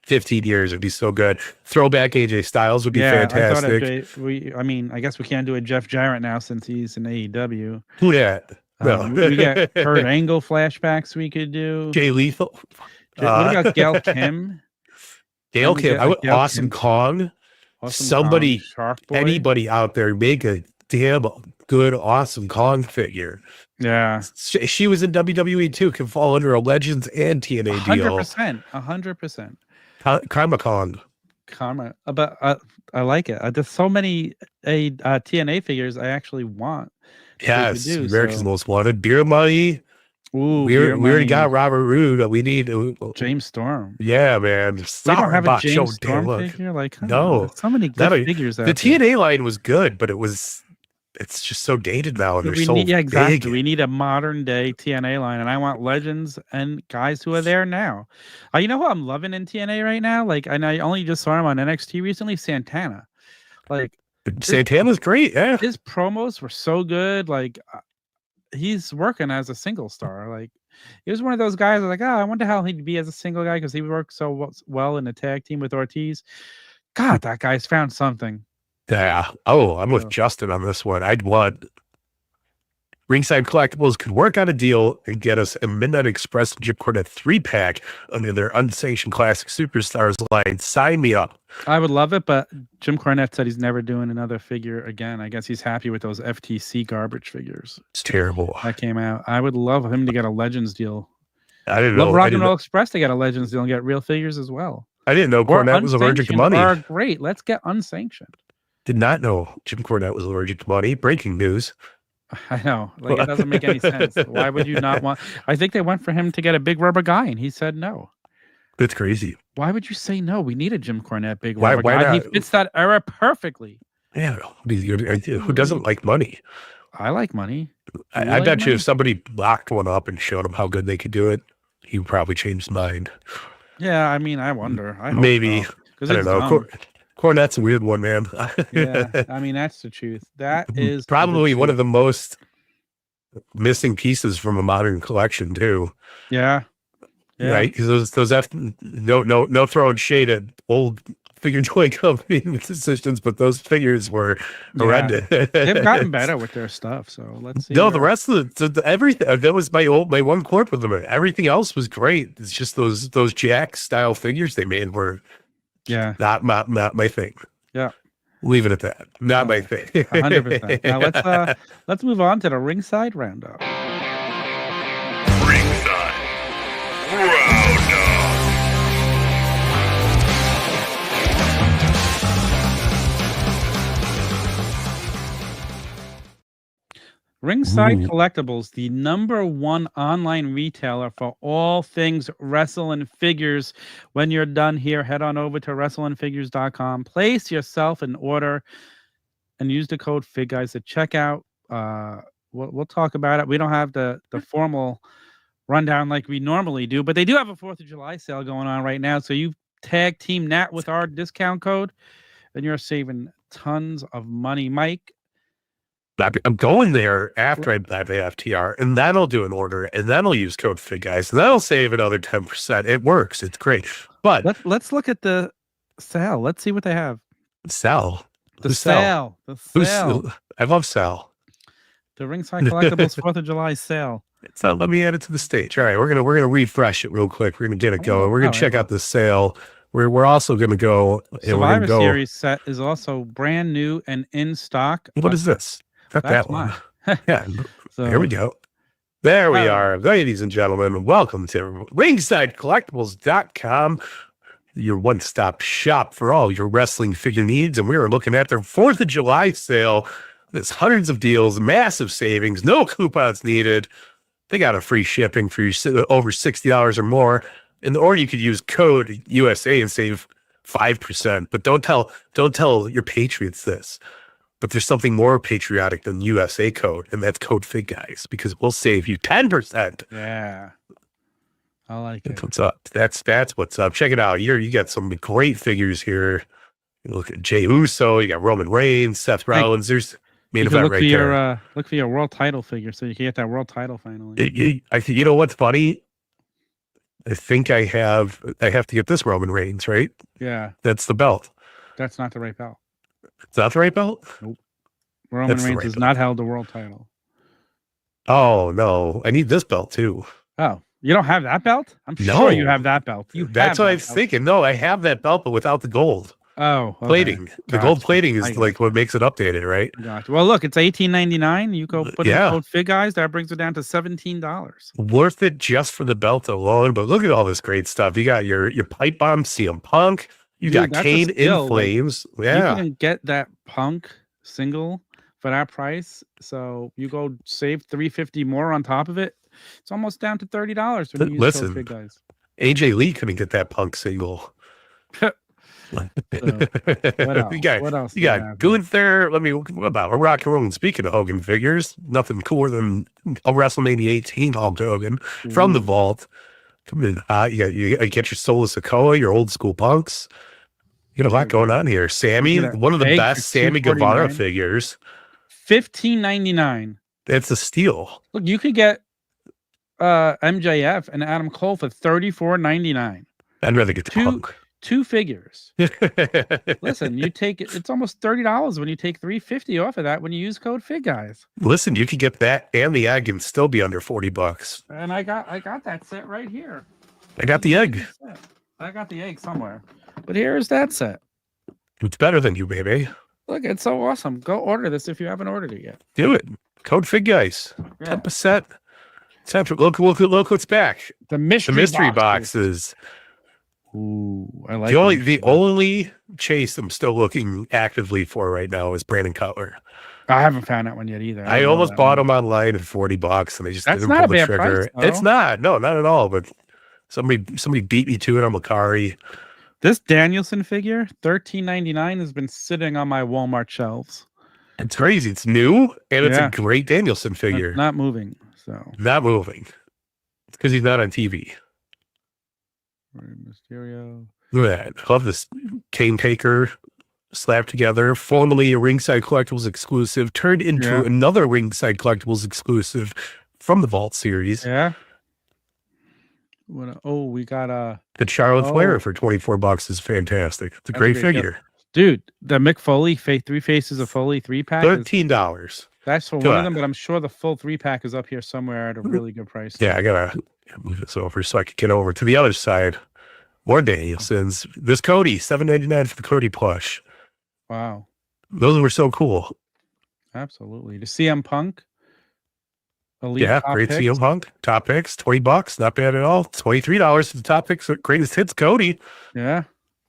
S3: 15 years. It'd be so good. Throwback AJ Styles would be fantastic.
S2: I guess we can't do a Jeff Jarrett now since he's in AEW.
S3: Who that? No.
S2: We got Kurt Angle flashbacks we could do.
S3: Jay Lethal.
S2: What about Gail Kim?
S3: Gail Kim. Awesome Kong.
S2: Awesome
S3: Somebody,
S2: Kong, Shark Boy.
S3: Anybody out there, make a damn good Awesome Kong figure.
S2: Yeah.
S3: She was in WWE too. Can fall under a Legends and TNA deal.
S2: 100%.
S3: Karma Kong.
S2: Karma. But I like it. There's so many TNA figures I actually want.
S3: Yes, America's Most Wanted. Beer Money.
S2: Ooh,
S3: we already got Robert Roode. We need
S2: James Storm.
S3: Yeah, man.
S2: We don't have a James Storm figure. Like,
S3: no,
S2: so many good figures.
S3: The TNA line was good, but it's just so dated now, and they're so
S2: exactly.
S3: big.
S2: We need a modern day TNA line, and I want legends and guys who are there now. You know who I'm loving in TNA right now? Like, and I only just saw him on NXT recently. Santana. Like.
S3: Santana's great, yeah.
S2: His promos were so good. Like, he's working as a single star. Like, he was one of those guys. I was like, oh, I wonder how he'd be as a single guy because he worked so well in a tag team with Ortiz. God, that guy's found something.
S3: Yeah. Oh, I'm with
S2: So-
S3: Justin on this one. I'd want Ringside Collectibles could work out a deal and get us a Midnight Express Jim Cornette 3-pack under their unsanctioned classic superstars line. Sign me up.
S2: I would love it, but Jim Cornette said he's never doing another figure again. I guess he's happy with those FTC garbage figures
S3: It's terrible.
S2: that came out. I would love him to get a Legends deal.
S3: I didn't
S2: Love
S3: know.
S2: Rock and Roll Express to get a Legends deal and get real figures as well.
S3: I didn't know
S2: Or
S3: Cornette was allergic to
S2: unsanctioned
S3: money.
S2: Are great. Let's get unsanctioned.
S3: Did not know Jim Cornette was allergic to money. Breaking news.
S2: I know. Like, it doesn't make any sense. Why would you not want? I think they went for him to get a big rubber guy, and he said no.
S3: That's crazy.
S2: Why would you say no? We need a Jim Cornette big
S3: Why-
S2: rubber
S3: why
S2: guy. He
S3: not?
S2: fits that era perfectly.
S3: Yeah. Who doesn't like money?
S2: I like money.
S3: I
S2: like
S3: bet you
S2: money?
S3: if somebody locked one up and showed him how good they could do it, he would probably change his mind.
S2: Yeah, I mean, I wonder. I hope
S3: Maybe.
S2: so,
S3: I
S2: 'cause
S3: don't
S2: it's
S3: know.
S2: dumb.
S3: Cornette's a weird one, man.
S2: Yeah, I mean, that's the truth. That is
S3: Probably one of the most missing pieces from a modern collection too.
S2: Yeah.
S3: Right? Because those no throwing shade at old figure toy company decisions, but those figures were horrendous.
S2: They've gotten better with their stuff. So let's see.
S3: No, the rest of the everything that was my one corp with them. Everything else was great. It's just those Jack style figures they made were not my thing.
S2: Yeah.
S3: Leave it at that. Not my thing.
S2: 100%. Now let's move on to the ringside roundup.
S1: Ringside Roundup.
S2: Ringside
S3: Ooh.
S2: Collectibles, the #1 online retailer for all things wrestling figures. When you're done here, head on over to wrestlingfigures.com. Place yourself an order and use the code FigGuys at checkout. We'll talk about it. We don't have the formal rundown like we normally do, but they do have a 4th of July sale going on right now. So you tag Team Nat with our discount code, and you're saving tons of money. Mike?
S3: I'm going there after I buy the FTR, and then I'll do an order, and then I'll use code FigGuys, and that'll save another 10%. It works. It's great. But
S2: Let's look at the sale. Let's see what they have.
S3: Sal.
S2: The
S3: Who's
S2: sale. The
S3: Who's
S2: sale.
S3: I love Sal.
S2: The Ringside Collectibles 4th of July sale.
S3: So let me add it to the stage. All right, we're gonna refresh it real quick. We're gonna get it going. We're gonna check out the sale. We're also gonna go and
S2: Survivor Series set is also brand new and in stock.
S3: What is this? Not
S2: That's
S3: that one.
S2: mine.
S3: Yeah.
S2: So,
S3: Here we go. There we are. Ladies and gentlemen, welcome to ringsidecollectibles.com, your one-stop shop for all your wrestling figure needs. And we are looking at their 4th of July sale. There's hundreds of deals, massive savings, no coupons needed. They got a free shipping for you over $60 or more. Or you could use code USA and save 5%. But don't tell your patriots this. But there's something more patriotic than USA code, and that's code FigGuys, because we'll save you 10%.
S2: yeah. I like
S3: That's
S2: it.
S3: what's up. That's what's up. Check it out. You got some great figures here. You look at Jey Uso, you got Roman Reigns, Seth Rollins. There's main
S2: You can
S3: event
S2: look
S3: right
S2: for
S3: there.
S2: look for your world title figure so you can get that world title finally.
S3: I think you know what's funny? I think I have to get this Roman Reigns, right?
S2: Yeah.
S3: That's the belt.
S2: That's not the right belt.
S3: Is that the right belt?
S2: Roman
S3: That's the
S2: Reigns
S3: right
S2: has
S3: belt.
S2: not held the world title.
S3: Oh no, I need this belt too.
S2: Oh, you don't have that belt? I'm
S3: No.
S2: sure you have that belt.
S3: That's what I was thinking. No, I have that belt, but without the gold
S2: Oh, okay.
S3: plating. The
S2: Gotcha.
S3: gold plating
S2: I
S3: is
S2: got
S3: like what makes it updated, right?
S2: Gotcha. Well, look, it's $18.99. You go put in
S3: Yeah.
S2: code FigGuys. That brings it down to $17.
S3: Worth it just for the belt alone. But look at all this great stuff. You got your pipe bomb CM Punk. You
S2: Dude,
S3: got
S2: that's a
S3: Kane
S2: steal.
S3: in flames.
S2: You
S3: Yeah.
S2: can get that Punk single for that price. So you go save $350 more on top of it. It's almost down to $30 when you use
S3: Listen.
S2: code FigGuys.
S3: AJ Lee couldn't get that Punk single.
S2: What else?
S3: You got,
S2: What else
S3: you
S2: do
S3: got
S2: we have?
S3: Gunther. What about rock and roll? And speaking of Hogan figures, nothing cooler than a WrestleMania 18 Hulk Hogan from the vault. Come in. You get your Soulless Sikoa, your old school Punks. You got a lot going on here. Sammy,
S2: You get a
S3: one of the
S2: egg for
S3: best Sammy Guevara
S2: $2.49.
S3: figures.
S2: $15.99.
S3: That's a steal.
S2: Look, you could get MJF and Adam Cole for $34.99.
S3: I'd rather get the Punk.
S2: Two figures. Listen, you take it's almost $30 when you take $3.50 off of that when you use code FigGuys.
S3: Listen, you could get that and the egg and still be under $40.
S2: And I got that set right here.
S3: I got the egg.
S2: I got the egg somewhere. But here's that set.
S3: It's better than you, baby.
S2: Look, it's so awesome. Go order this if you haven't ordered it yet.
S3: Do it. Code FigGuys. 10%. Look what's back.
S2: The mystery
S3: boxes.
S2: Ooh, I like
S3: the only chase I'm still looking actively for right now is Brandon Cutler.
S2: I haven't found that one yet either.
S3: I almost bought him online at $40 and I just didn't pull the trigger. It's not. No, not at all. But somebody beat me to it on Macari.
S2: This Danielson figure, $13.99, has been sitting on my Walmart shelves.
S3: It's crazy. It's new and it's a great Danielson figure.
S2: It's not moving. So
S3: not moving. It's because he's not on TV.
S2: Mysterio.
S3: Look at that. I love this Cane Taker slapped together. Formerly a Ringside Collectibles exclusive, turned into another Ringside Collectibles exclusive from the Vault series.
S2: Yeah. We got
S3: the Charlotte Flair for $24 is fantastic. It's a great figure.
S2: Dude, the Mick Foley Three Faces of Foley 3-pack.
S3: $13.
S2: That's for one of them, but I'm sure the full 3-pack is up here somewhere at a really good price.
S3: Yeah, I gotta move this over so I can get over to the other side. More Danielsons. This Cody, $7.99 for the Cody plush.
S2: Wow.
S3: Those were so cool.
S2: Absolutely. The CM Punk. Elite
S3: great
S2: picks.
S3: CM Punk. Top picks, $20. Not bad at all. $23 for the top picks. Greatest hits, Cody.
S2: Yeah.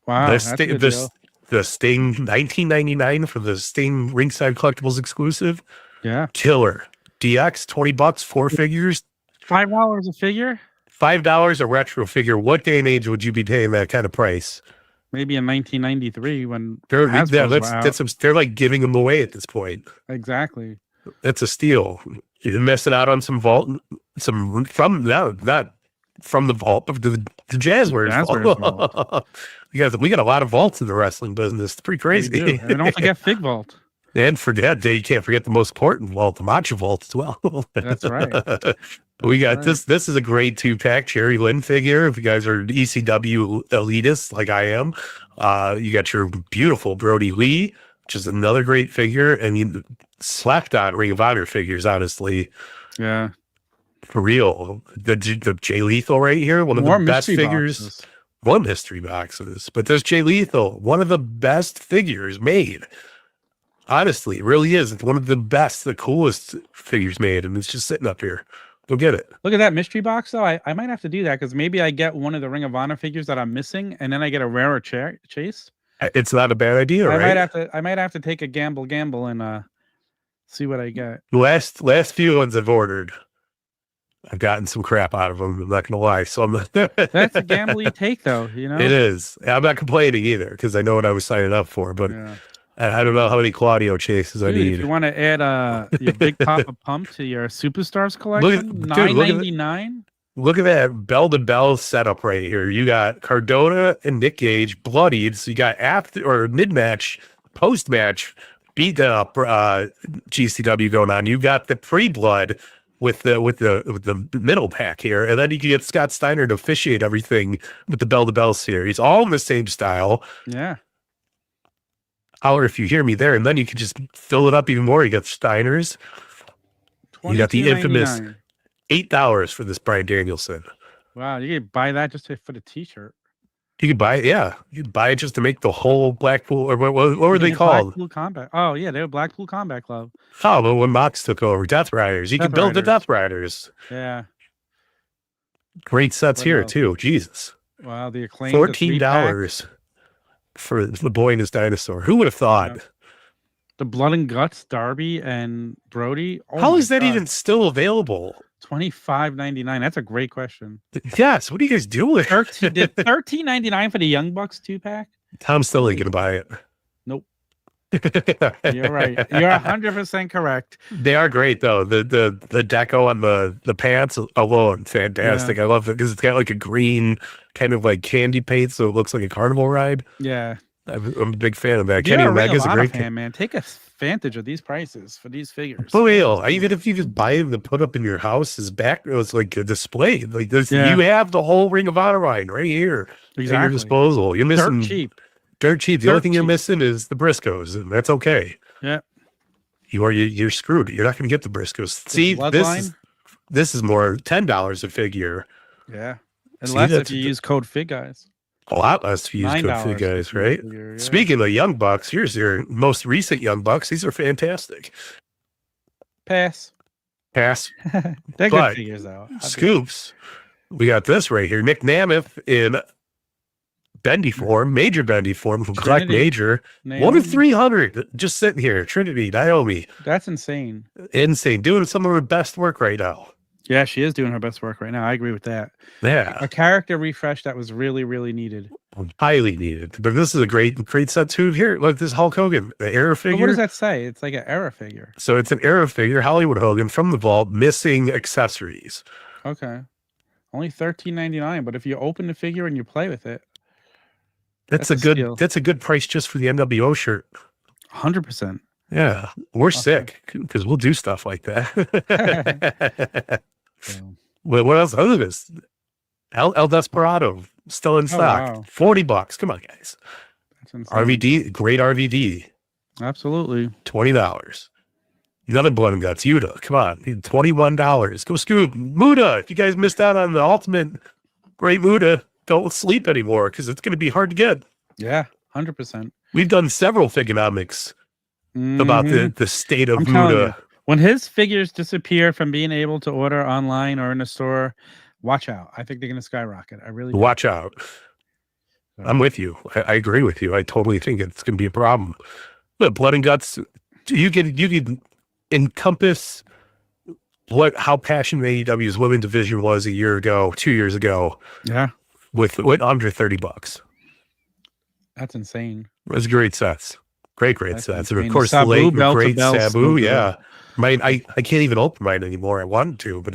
S2: Wow.
S3: The Sting, $19.99 for the Sting Ringside Collectibles exclusive.
S2: Yeah.
S3: Killer. DX, $20, 4 figures.
S2: $5 a figure?
S3: $5 a retro figure. What day and age would you be paying that kind of price?
S2: Maybe in 1993 when
S3: they're like giving them away at this point.
S2: Exactly.
S3: That's a steal. You're missing out on some vault, not from the vault, but the Jazwares vault. We got a lot of vaults in the wrestling business. It's pretty crazy.
S2: And don't forget Fig Vault.
S3: And you can't forget the most important vault, the Macho Vault as well.
S2: That's right.
S3: We got this. This is a great 2-pack Jerry Lynn figure. If you guys are ECW elitists like I am, you got your beautiful Brody Lee, which is another great figure. And you slapped on Ring of Honor figures, honestly.
S2: Yeah.
S3: For real. The Jay Lethal right here, one of the best figures. One mystery boxes. But there's Jay Lethal, one of the best figures made. Honestly, it really is. It's one of the best, the coolest figures made. And it's just sitting up here. Go get it.
S2: Look at that mystery box, though. I might have to do that because maybe I get one of the Ring of Honor figures that I'm missing, and then I get a rarer chase.
S3: It's not a bad idea, right?
S2: I might have to take a gamble and see what I get.
S3: Last few ones I've ordered, I've gotten some crap out of them. I'm not gonna lie. So
S2: that's a gamble you take, though. You know,
S3: it is. I'm not complaining either because I know what I was signing up for, but. Yeah. I don't know how many Claudio chases I need.
S2: If you want to add your Big Papa Pump to your Superstars collection, $9.99.
S3: Look at that bell-to-bell setup right here. You got Cardona and Nick Gage bloodied. So you got after or mid-match, post-match, beat up GCW going on. You got the pre-blood with the middle pack here, and then you can get Scott Steiner to officiate everything with the bell-to-bell series, all in the same style.
S2: Yeah.
S3: Holler if you hear me there, and then you can just fill it up even more. You got Steiners. You got the infamous $8 for this Bryan Danielson.
S2: Wow, you can buy that just for the T-shirt.
S3: You could buy it, yeah. You could buy it just to make the whole Blackpool, or what were they called?
S2: Blackpool Combat. Oh yeah, they were Blackpool Combat Club.
S3: Oh, but when Mox took over, Death Riders. You can build the Death Riders.
S2: Yeah.
S3: Great sets here too. Jesus.
S2: Wow, the Acclaimed.
S3: $14. For the boy and his dinosaur. Who would have thought? Yeah.
S2: The Blood and Guts, Darby and Brody.
S3: Oh, how is that even still available?
S2: $25.99. That's a great question.
S3: Yes. What are you guys doing?
S2: $13.99 for the Young Bucks 2-pack.
S3: Tom's still ain't gonna buy it.
S2: Nope. You're right. You're 100% correct.
S3: They are great though. The deco on the pants alone, fantastic. Yeah. I love it because it's got like a green kind of like candy paint, so it looks like a carnival ride.
S2: Yeah,
S3: I'm a big fan of that. Kenny Omega's a great
S2: fan, man. Take a advantage of these prices for these figures.
S3: For real. Even if you just buy them to put up in your house as back, it's like a display. Like this,
S2: Yeah.
S3: you have the whole Ring of Honor line right here at your disposal. You're missing
S2: Dirt cheap.
S3: Dirt cheap. The
S2: Dirt
S3: only thing you're
S2: cheap.
S3: missing is the Briscoes, and that's okay.
S2: Yeah.
S3: You're screwed. You're not going to get the Briscoes. See, this is more $10 a figure.
S2: Yeah.
S3: See,
S2: Unless
S3: that's
S2: if you use code FigGuys.
S3: a lot less to use code
S2: $9
S3: FigGuys, right?
S2: figure, yeah.
S3: Speaking of Young Bucks, here's your most recent Young Bucks. These are fantastic.
S2: Pass.
S3: Pass.
S2: They're
S3: But
S2: good figures though.
S3: Scoops. We got this right here. Nick Namath in bendy form, major bendy form from Black
S2: Trinity.
S3: Major.
S2: Naomi.
S3: 1 of 300. Just sitting here. Trinity, Naomi.
S2: That's insane.
S3: Insane. Doing some of her best work right now.
S2: Yeah, she is doing her best work right now. I agree with that.
S3: Yeah.
S2: A character refresh that was really, really needed.
S3: Highly needed. But this is a great set too. Here, look, this Hulk Hogan, the era
S2: But
S3: figure.
S2: what does that say? It's like an era figure.
S3: So it's an era figure, Hollywood Hogan from the vault, missing accessories.
S2: Okay. Only $13.99, but if you open the figure and you play with it,
S3: That's
S2: That's
S3: a
S2: a
S3: good
S2: steal.
S3: that's a good price just for the NWO shirt.
S2: 100%.
S3: Yeah. We're
S2: Okay.
S3: sick because we'll do stuff like that.
S2: So,
S3: What else? Other than this, El Desperado still in stock.
S2: wow.
S3: $40. Come on, guys.
S2: that's insane.
S3: RVD, great RVD.
S2: Absolutely.
S3: $20. Another Blood and Guts. Yuta, come on. $21. Go Scoop. Muda. If you guys missed out on the ultimate great Muda, don't sleep anymore because it's going to be hard to get.
S2: Yeah, 100%.
S3: We've done several Figonomics about the state of
S2: I'm telling
S3: Muda.
S2: you, when his figures disappear from being able to order online or in a store, watch out. I think they're going to skyrocket. I really do.
S3: Watch out. I'm with you. I agree with you. I totally think it's going to be a problem. But Blood and Guts, you can encompass how passionate AEW's women's division was a year ago, 2 years ago,
S2: Yeah,
S3: with under $30.
S2: that's insane.
S3: Those great sets. Great
S2: That's
S3: sets. And
S2: insane.
S3: of course, the
S2: Sabu,
S3: late
S2: belt to
S3: great
S2: belt,
S3: Sabu.
S2: so good.
S3: Yeah. I can't even open mine anymore. I wanted to, but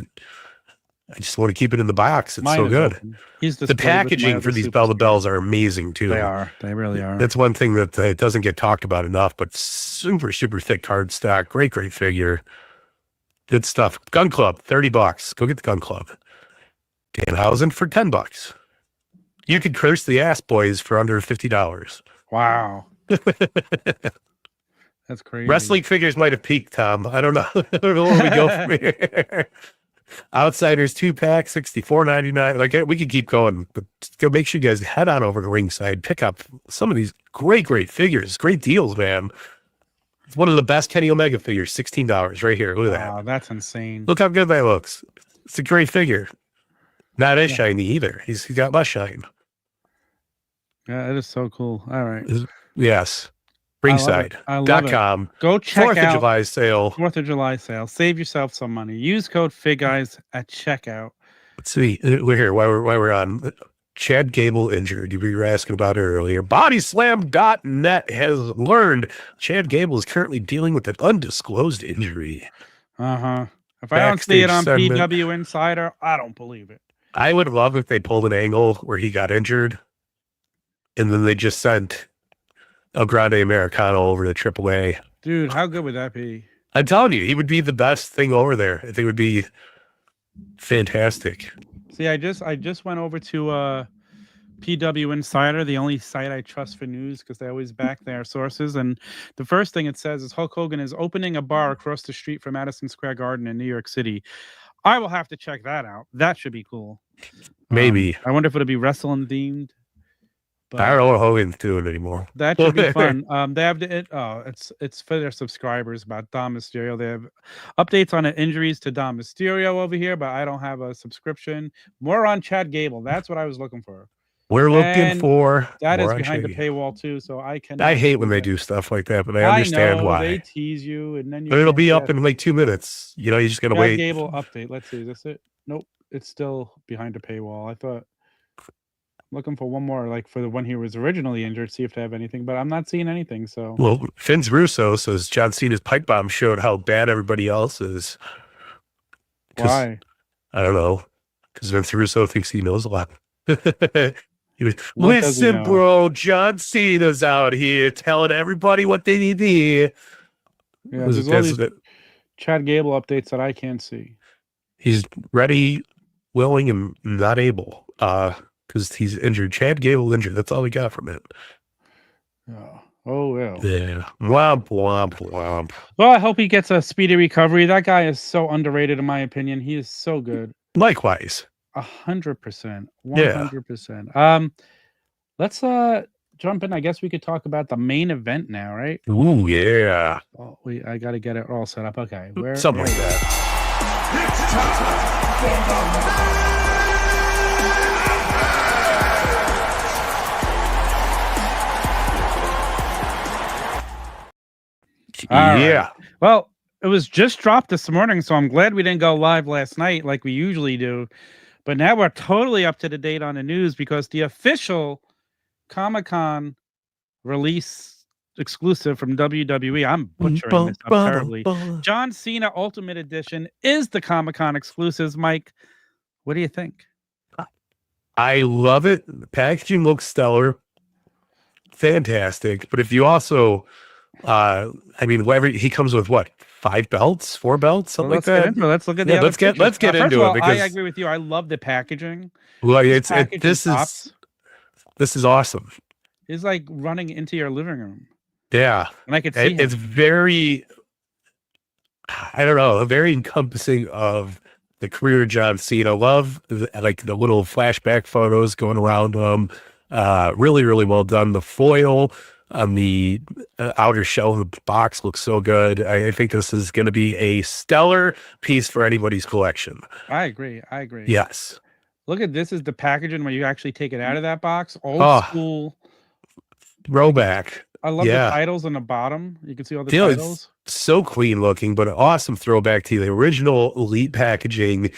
S3: I just want to keep it in the box. It's
S2: Mine
S3: so
S2: is
S3: good.
S2: open. He's
S3: The
S2: displayed with my
S3: packaging for
S2: other
S3: these
S2: super
S3: Bell to
S2: figures.
S3: Bells are amazing too.
S2: They are. They really are.
S3: That's one thing that doesn't get talked about enough, but super thick card stock. Great figure. Good stuff. Gun Club, $30. Go get the Gun Club. Danhausen for $10. You could curse the ass boys for under $50.
S2: Wow. That's crazy.
S3: Wrestling figures might have peaked, Tom. I don't know. I don't know where we go from here. Outsiders 2-pack, $64.99. Like we could keep going, but go make sure you guys head on over to Ringside, pick up some of these great figures, great deals, man. It's one of the best Kenny Omega figures, $16 right here. Look at that.
S2: Wow, that's insane.
S3: Look how good that looks. It's a great figure. Not as shiny either. He's got less shine.
S2: Yeah, it is so cool. All right.
S3: Yes.
S2: I love it.
S3: Ringside.com.
S2: Go check
S3: 4th of
S2: out
S3: July sale.
S2: 4th of July sale. Save yourself some money. Use code FigGuys at checkout.
S3: Let's see. We're here. While we're on. Chad Gable injured. You were asking about it earlier. Bodyslam.net has learned Chad Gable is currently dealing with an undisclosed injury.
S2: If I don't see it on
S3: Backstage segment.
S2: PW Insider, I don't believe it.
S3: I would love if they pulled an angle where he got injured and then they just sent El Grande Americano over to AAA.
S2: Dude, how good would that be?
S3: I'm telling you, he would be the best thing over there. I think it would be fantastic.
S2: See, I just went over to PW Insider, the only site I trust for news because they always back their sources. And the first thing it says is Hulk Hogan is opening a bar across the street from Madison Square Garden in New York City. I will have to check that out. That should be cool.
S3: Maybe.
S2: I wonder if it'll be wrestling themed. But
S3: I don't know what Hogan's doing anymore.
S2: that should be fun. They have it's for their subscribers about Dom Mysterio. They have updates on the injuries to Dom Mysterio over here, but I don't have a subscription. More on Chad Gable. That's what I was looking for.
S3: We're looking
S2: And
S3: for
S2: That is
S3: more on
S2: behind the
S3: Chad.
S2: paywall too, so I can.
S3: I hate when they do stuff like that, but I understand
S2: know,
S3: why.
S2: They tease you, and then you.
S3: But it'll
S2: can't
S3: be up
S2: get it.
S3: in like 2 minutes. You know, you just gotta
S2: Chad
S3: wait.
S2: Gable update. Let's see. Is this it? Nope. It's still behind a paywall. I thought. Looking for one more, like for the one he was originally injured, see if they have anything, but I'm not seeing anything. So
S3: Well, Vince Russo says John Cena's pipe bomb showed how bad everybody else is. 'Cause-
S2: why?
S3: I don't know. Because Vince Russo thinks he knows a lot. He was,
S2: What does he
S3: listen,
S2: know?"
S3: bro, John Cena's out here telling everybody what they need to hear.
S2: Yeah, there's all these Chad Gable updates that I can't see.
S3: He's ready, willing, and not able. Because he's injured. Chad Gable injured. That's all we got from it.
S2: Yeah. Oh well.
S3: Yeah. Womp womp womp.
S2: Well, I hope he gets a speedy recovery. That guy is so underrated, in my opinion. He is so good.
S3: Likewise.
S2: 100%. 100%. Let's jump in. I guess we could talk about the main event now, right?
S3: Ooh, yeah.
S2: Oh, I got to get it all set up. Okay.
S3: Something like that.
S1: It's time for the
S3: Yeah.
S2: Well, it was just dropped this morning, so I'm glad we didn't go live last night like we usually do. But now we're totally up to the date on the news because the official Comic-Con release exclusive from WWE, I'm butchering this up terribly. John Cena Ultimate Edition is the Comic-Con exclusives. Mike, what do you think?
S3: I love it. The packaging looks stellar. Fantastic. But if you also, I mean, whatever he comes with, what, 5 belts, 4 belts, something like that.
S2: Let's look at the other
S3: let's get
S2: pictures.
S3: into it
S2: because I agree with you. I love the packaging.
S3: Well,
S2: This
S3: is awesome.
S2: It's like running into your living room.
S3: Yeah,
S2: and I could see
S3: it's very, I don't know, very encompassing of the career of John Cena. Love like the little flashback photos going around them. Really, really well done. The foil on the outer shell of the box looks so good. I think this is going to be a stellar piece for anybody's collection.
S2: I agree.
S3: Yes.
S2: Look at this is the packaging where you actually take it out of that box. Old school.
S3: Throwback.
S2: I love the titles on the bottom. You can see all the titles.
S3: It's so clean looking, but an awesome throwback to the original Elite packaging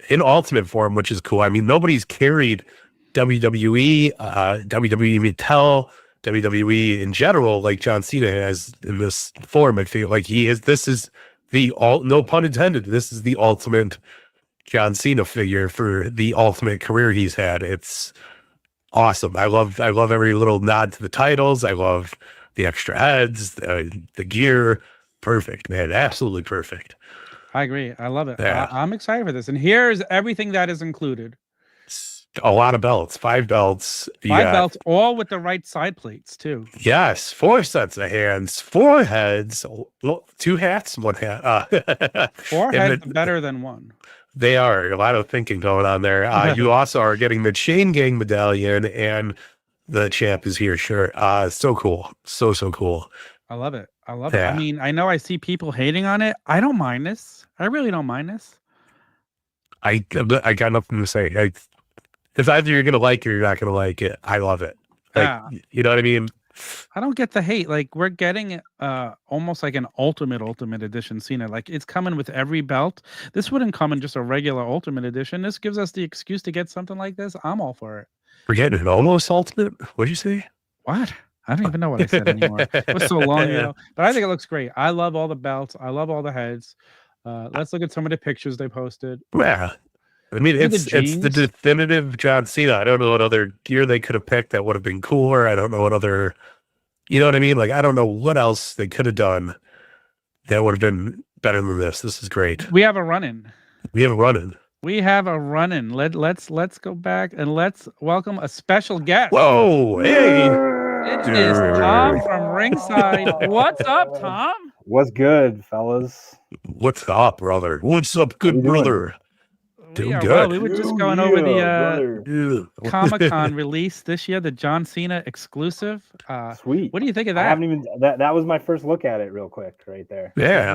S3: in Ultimate form, which is cool. I mean, nobody's carried WWE, WWE Mattel, WWE in general, like John Cena has in this form. I feel like this is the no pun intended, this is the ultimate John Cena figure for the ultimate career he's had. It's awesome. I love every little nod to the titles. I love the extra heads, the gear. Perfect, man. Absolutely perfect.
S2: I agree. I love it.
S3: Yeah.
S2: I'm excited for this. And here's everything that is included.
S3: A lot of belts, 5 belts.
S2: 5 belts, all with the right side plates, too.
S3: Yes, 4 sets of hands, 4 heads, 2 hats, 1 hat.
S2: 4 heads better than 1.
S3: They are. A lot of thinking going on there. You also are getting the Chain Gang medallion, and the champ is here. Sure. So cool. So cool.
S2: I love it. I mean, I know I see people hating on it. I don't mind this. I really don't mind this.
S3: I got nothing to say. It's either you're going to like it or you're not going to like it. I love it. You know what I mean?
S2: I don't get the hate. Like, we're getting almost like an ultimate edition Cena. Like, it's coming with every belt. This wouldn't come in just a regular ultimate edition. This gives us the excuse to get something like this. I'm all for it.
S3: We're getting an almost ultimate? What'd you say?
S2: What? I don't even know what I said anymore. It was so long ago. But I think it looks great. I love all the belts. I love all the heads. Let's look at some of the pictures they posted.
S3: Yeah. I mean, it's the definitive John Cena. I don't know what other gear they could have picked that would have been cooler. I don't know what other, you know what I mean? Like, I don't know what else they could have done that would have been better than this. This is great.
S2: We have a run-in. Let's go back and let's welcome a special guest.
S3: Whoa, hey.
S2: It is Tom from Ringside. What's up, Tom?
S4: What's good, fellas?
S3: What's up, brother? What's up, good brother? Doing good.
S2: Well, we were just going over the Comic-Con release this year, the John Cena exclusive.
S4: Sweet.
S2: What do you think of that?
S4: I haven't even that was my first look at it real quick right there.
S3: Yeah.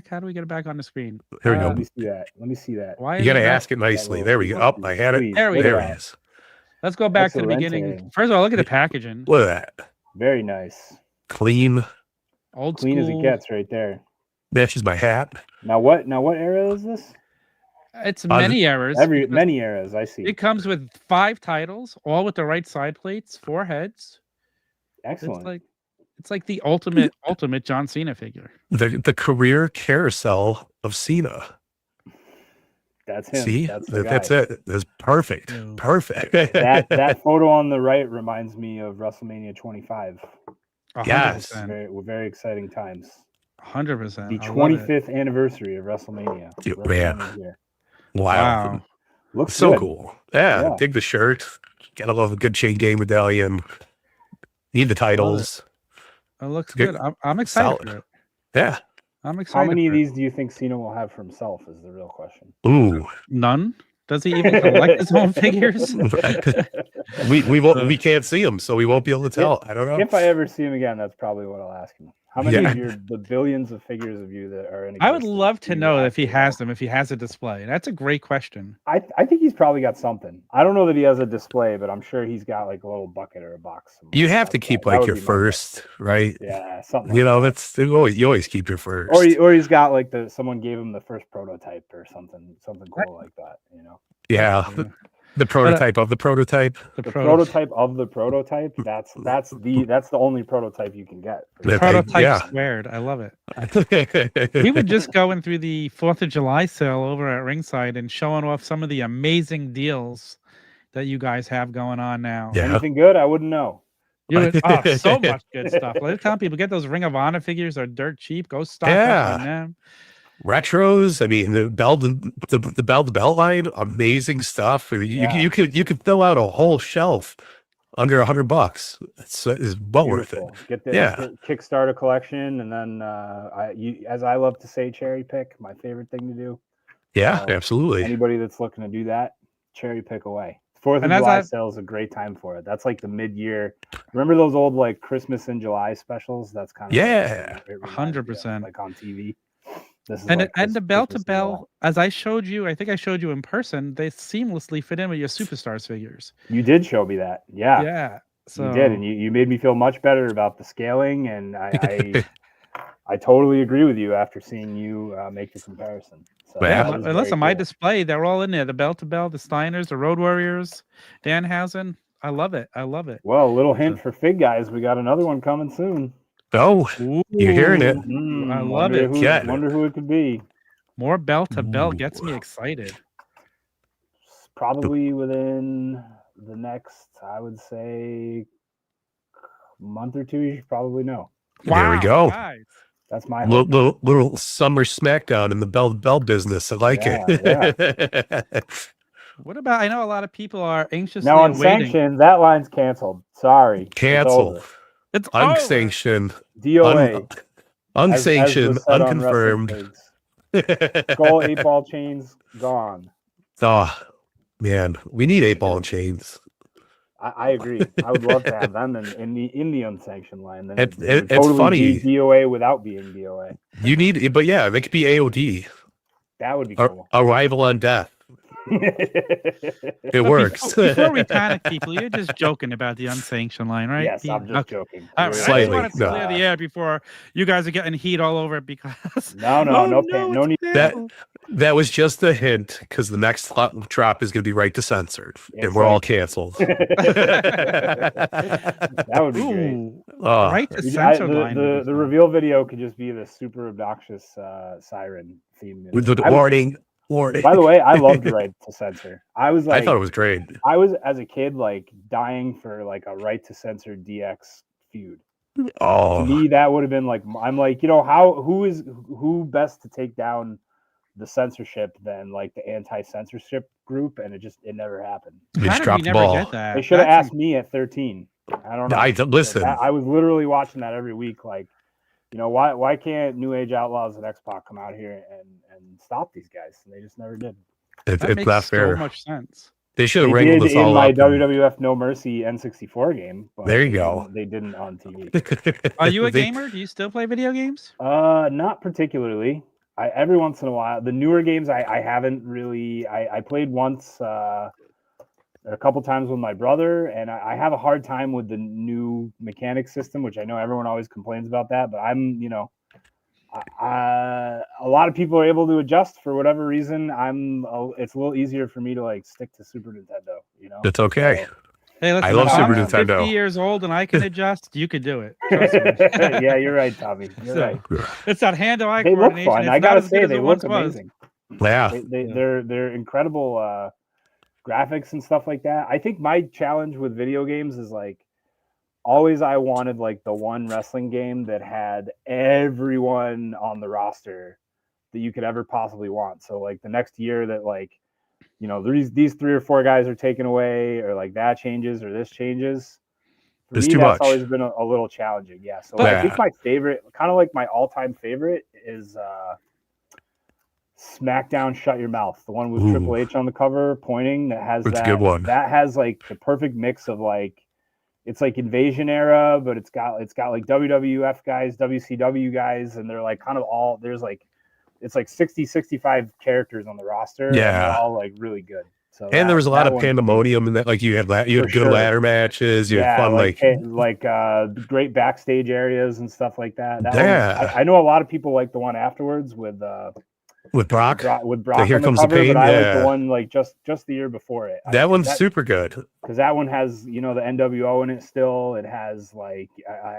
S2: How do we get it back on the screen?
S3: There we go.
S4: Let me see that.
S2: Why
S3: you got to ask it nicely. There we go. Oh, I had it.
S2: There
S3: it is.
S2: Let's go back to the beginning. First of all, look at the packaging.
S3: Look at that.
S4: Very nice.
S3: Clean.
S2: Old
S4: Clean
S2: school.
S4: as it gets right there.
S3: Matches my hat.
S4: Now what era is this?
S2: It's many eras.
S4: Many eras, I see.
S2: It comes with 5 titles, all with the right side plates, 4 heads.
S4: Excellent.
S2: It's like the ultimate John Cena figure.
S3: The career carousel of Cena.
S4: That's him.
S3: See, that's it. That's perfect.
S2: No.
S3: Perfect.
S4: that photo on the right reminds me of WrestleMania 25.
S3: Yes.
S4: Very exciting times.
S2: 100%.
S4: The
S2: I love it.
S4: 25th anniversary of WrestleMania.
S3: Yeah.
S4: WrestleMania's here.
S3: Wow.
S4: Looks
S3: so
S4: good.
S3: cool. Yeah, dig the shirt. Gotta love a good chain gang medallion. Need the titles.
S2: It looks good. I'm excited for it.
S3: Yeah.
S2: I'm excited.
S4: How many of these do you think Cena will have for himself is the real question.
S3: Ooh.
S2: None? Does he even collect his own figures?
S3: we can't see him, so we won't be able to tell. I don't know.
S4: If I ever see him again, that's probably what I'll ask him. How many of the billions of figures of you that are in existence?
S2: I would love to know if he has them, if he has a display. That's a great question.
S4: I think he's probably got something. I don't know that he has a display, but I'm sure he's got like a little bucket or a box.
S3: You have to keep like your first, right?
S4: Yeah, something.
S3: You know, that's you always keep your first.
S4: Or he's got like someone gave him the first prototype or something cool like that. You know.
S3: Yeah. The prototype of the prototype.
S4: The prototype of the prototype. That's the only prototype you can get.
S2: Prototype squared. I love it. We were just going through the 4th of July sale over at Ringside and showing off some of the amazing deals that you guys have going on now.
S4: Yeah. Anything good? I wouldn't know.
S2: So much good stuff. Let's tell people, get those Ring of Honor figures. Are dirt cheap. Go stock up on them.
S3: Retros, I mean, the bell to bell line, amazing stuff. You could fill out a whole shelf under $100. It's well worth it.
S4: Get the Kickstarter collection, and then as I love to say, cherry pick. My favorite thing to do.
S3: Yeah, absolutely.
S4: Anybody that's looking to do that, cherry pick away. 4th of July sale is a great time for it. That's like the mid-year. Remember those old like Christmas in July specials? That's kind of
S2: 100%.
S4: Like on TV.
S2: And the bell to bell, as I showed you, I think I showed you in person, they seamlessly fit in with your Superstars figures.
S4: You did show me that. Yeah.
S2: Yeah. So
S4: you did, and you made me feel much better about the scaling, and I totally agree with you after seeing you make the comparison. So
S2: and listen, my display, they're all in there. The bell to bell, the Steiners, the Road Warriors, Danhausen. I love it.
S4: Well, a little hint for FigGuys, we got another one coming soon.
S3: Oh, you're hearing it.
S2: I love it.
S4: Wonder who it could be.
S2: More bell to bell gets me excited.
S4: Probably within the next, I would say, month or two, you should probably know.
S3: Wow, there we go.
S2: Guys.
S4: That's my
S3: little summer smackdown in the bell to bell business. I like it.
S4: Yeah.
S2: What about? I know a lot of people are anxiously
S4: now on sanctions. That line's canceled. Sorry,
S3: canceled.
S2: It's
S3: unsanctioned.
S4: DOA.
S3: Unsanctioned. Unconfirmed.
S4: Skull 8-ball chains gone.
S3: Oh man, we need 8-ball and chains.
S4: I agree. I would love to have them in the unsanctioned line. Then
S3: it's
S4: totally
S3: funny.
S4: DOA without being DOA.
S3: You need, but yeah, they could be AOD.
S4: That would be cool.
S3: Arrival on Death. It works.
S2: Before we panic, people, you're just joking about the unsanctioned line, right?
S4: Yes, I'm just joking.
S2: All right,
S3: slightly.
S2: I just wanted to clear the air before you guys are getting heat all over it because
S4: no need.
S3: That was just a hint because the next drop is going to be right to censored, and we're all canceled.
S4: That would be great.
S2: Right to censored line.
S4: The reveal video could just be the super obnoxious siren theme
S3: with the warning.
S4: By the way, I loved right to censor. I thought
S3: it was great.
S4: I was as a kid like dying for like a right to censor DX feud.
S3: Oh,
S4: to me that would have been like, I'm like, who best to take down the censorship than like the anti-censorship group, and it never happened.
S3: They just dropped the ball.
S4: They should have asked me at 13. I don't know.
S3: Listen.
S4: I was literally watching that every week, like, why can't New Age Outlaws and X-Pac come out here and stop these guys? And they just never did.
S3: It's not fair.
S2: So much sense.
S3: They should have wrangled us all
S4: up.
S3: In
S4: my WWF No Mercy N64 game. But
S3: there you go.
S4: They didn't on TV.
S2: Are you a gamer? Do you still play video games?
S4: Not particularly. Every once in a while. The newer games I haven't really. I played once. A couple times with my brother, and I have a hard time with the new mechanic system, which I know everyone always complains about that, but I'm, a lot of people are able to adjust for whatever reason. It's a little easier for me to like stick to Super Nintendo,
S3: It's okay.
S2: So, hey, listen,
S3: I love Super Nintendo.
S2: 50 years old and I can adjust. You could do it. Trust me.
S4: Yeah, you're right, Tommy. You're right.
S2: It's that hand-eye
S4: they
S2: coordination.
S4: Look fun. I gotta say, they look amazing.
S3: Yeah,
S4: they're incredible. Graphics and stuff like that. I think my challenge with video games is like I wanted like the one wrestling game that had everyone on the roster that you could ever possibly want. So like the next year that like, you know, these 3 or 4 guys are taken away, or like that changes or this changes. For
S3: It's
S4: me,
S3: too
S4: that's
S3: much.
S4: always been a little challenging. Yeah. So
S2: But-
S4: I think my favorite, kind of like my all-time favorite, is SmackDown Shut Your Mouth, the one with
S3: Ooh.
S4: Triple H on the cover pointing, that has
S3: That's a
S4: that
S3: good one.
S4: that has like the perfect mix of like, it's like Invasion era, but it's got like WWF guys, WCW guys, and they're like kind of all, there's like, it's like 60, 65 characters on the roster. And
S3: Yeah.
S4: they're all like really good. So
S3: And there was a lot of
S4: one-
S3: pandemonium in that. Like you had
S4: For
S3: good
S4: sure.
S3: ladder matches. You had fun
S4: like great backstage areas and stuff like that.
S3: Yeah.
S4: I know a lot of people like the one afterwards with
S3: Brock.
S4: with Brock
S3: Here
S4: on the
S3: Comes the
S4: cover,
S3: Pain,
S4: but I like
S3: yeah.
S4: the one like just the year before it.
S3: That one's super good.
S4: Because that one has, you know, the NWO in it still. It has like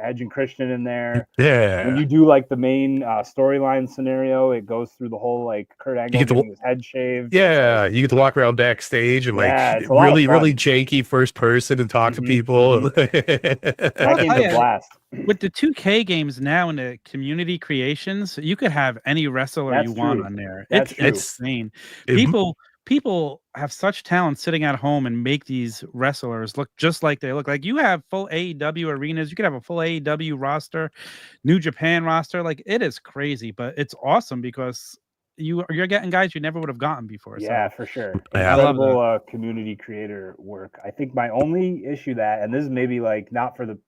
S4: Edge and Christian in there.
S3: Yeah.
S4: When you do like the main storyline scenario, it goes through the whole like Kurt Angle
S3: get to-
S4: getting his head shaved.
S3: Yeah, you get to walk around backstage and
S4: Yeah,
S3: like
S4: it's a lot of
S3: really,
S4: fun.
S3: really janky first person and talk to
S4: Mhm,
S3: people.
S4: That
S2: I'll
S4: game's
S2: tell
S4: a
S2: ya,
S4: blast.
S2: with the 2K games now and the community creations, you could have any wrestler
S4: That's
S2: you want
S4: true.
S2: on there.
S4: That's
S2: It's
S4: true.
S2: insane.
S3: It-
S2: People have such talent sitting at home and make these wrestlers look just like they look. Like you have full AEW arenas, you could have a full AEW roster, New Japan roster. Like it is crazy, but it's awesome because you're getting guys you never would have gotten before.
S4: Yeah,
S2: So
S4: for sure.
S3: Yeah.
S2: I love
S4: Incredible community creator work. I think my only issue and this is maybe like not for the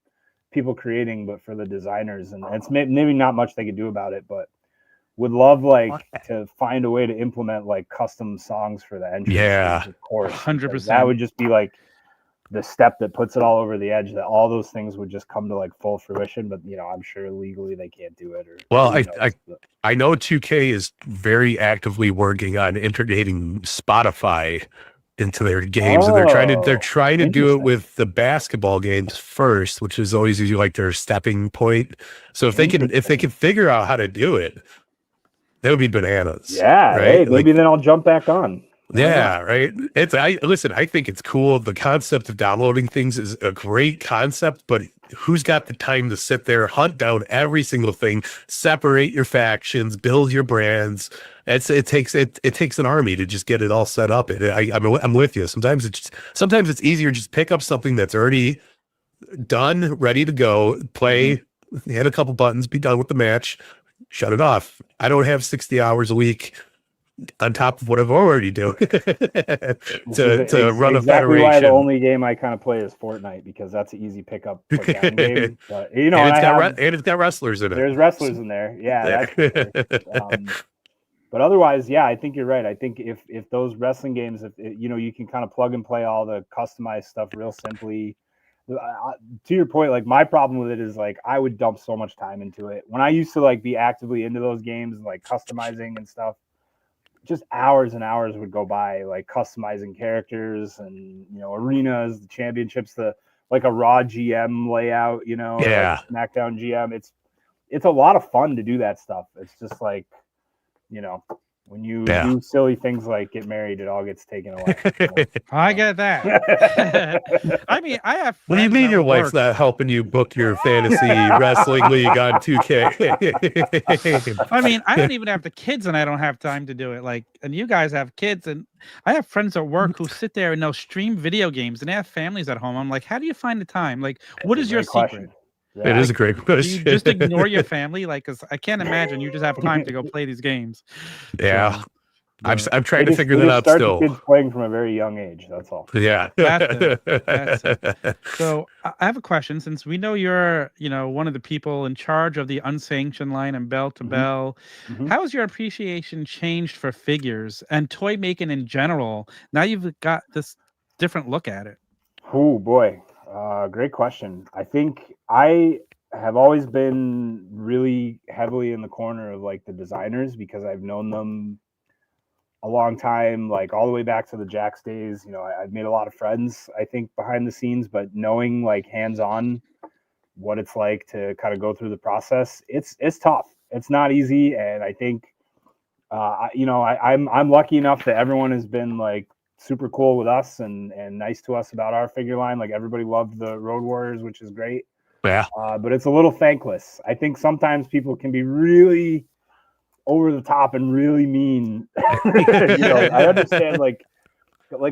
S4: people creating, but for the designers, and it's maybe not much they could do about it, but would love like to find a way to implement like custom songs for the entrance.
S3: Yeah.
S4: Of course.
S2: 100%.
S4: That would just be like the step that puts it all over the edge, that all those things would just come to like full fruition. But you know, I'm sure legally they can't do it. Or
S3: Well,
S4: who knows, but-
S3: I know 2K is very actively working on integrating Spotify into their games, and they're trying to do it
S4: interesting.
S3: with the basketball games first, which is always usually like their stepping point. So if they can figure out how to do it, that would be bananas.
S4: yeah,
S3: right?
S4: hey, maybe then I'll jump back on.
S3: Yeah, right. I think it's cool. The concept of downloading things is a great concept, but who's got the time to sit there, hunt down every single thing, separate your factions, build your brands? It takes an army to just get it all set up. I'm with you. Sometimes it's easier just pick up something that's already done, ready to go, play, hit a couple buttons, be done with the match, shut it off. I don't have 60 hours a week on top of what I've already doing to run a
S4: exactly why the
S3: federation.
S4: only game I kind of play is Fortnite, because that's an easy pickup put down game. But you know,
S3: and it's got wrestlers in it.
S4: there's wrestlers in there. Yeah, that's for sure. But otherwise, yeah, I think you're right. I think if those wrestling games, you know, you can kind of plug and play all the customized stuff real simply. To your point, like my problem with it is like I would dump so much time into it when I used to like be actively into those games and like customizing and stuff. Just hours and hours would go by like customizing characters and, you know, arenas, the championships, like a Raw GM layout, you know,
S3: Yeah.
S4: or like SmackDown GM. It's a lot of fun to do that stuff. It's just like, you know, when you do silly things like get married, it all gets taken away.
S2: I get that. I mean, I have.
S3: What do you
S2: friends
S3: mean
S2: that
S3: your wife's
S2: work-
S3: not helping you book your fantasy wrestling league on 2K?
S2: I mean, I don't even have the kids, and I don't have time to do it. Like, and you guys have kids, and I have friends at work who sit there and they'll stream video games, and they have families at home. I'm like, how do you find the time? Like, what is your secret?
S3: It is a great
S2: Do
S3: question.
S2: you just ignore your family? Like, 'cause I can't imagine you just have time to go play these games.
S3: Yeah.
S2: So,
S3: I'm trying to figure
S4: They
S3: that
S4: just
S3: out
S4: start
S3: still.
S4: the kids playing from a very young age. That's all.
S3: Yeah.
S2: That's So I have a question. Since we know you're, you know, one of the people in charge of the unsanctioned line and bell to bell, how has your appreciation changed for figures and toy making in general? Now you've got this different look at it.
S4: Oh boy, great question. I think I have always been really heavily in the corner of like the designers because I've known them a long time, like all the way back to the Jax days. You know, I've made a lot of friends, I think, behind the scenes, but knowing like hands-on what it's like to kind of go through the process, it's tough. It's not easy, and I think, you know, I'm lucky enough that everyone has been like super cool with us and nice to us about our figure line. Like everybody loved the Road Warriors, which is great.
S3: Yeah.
S4: But it's a little thankless. I think sometimes people can be really over the top and really mean. I understand like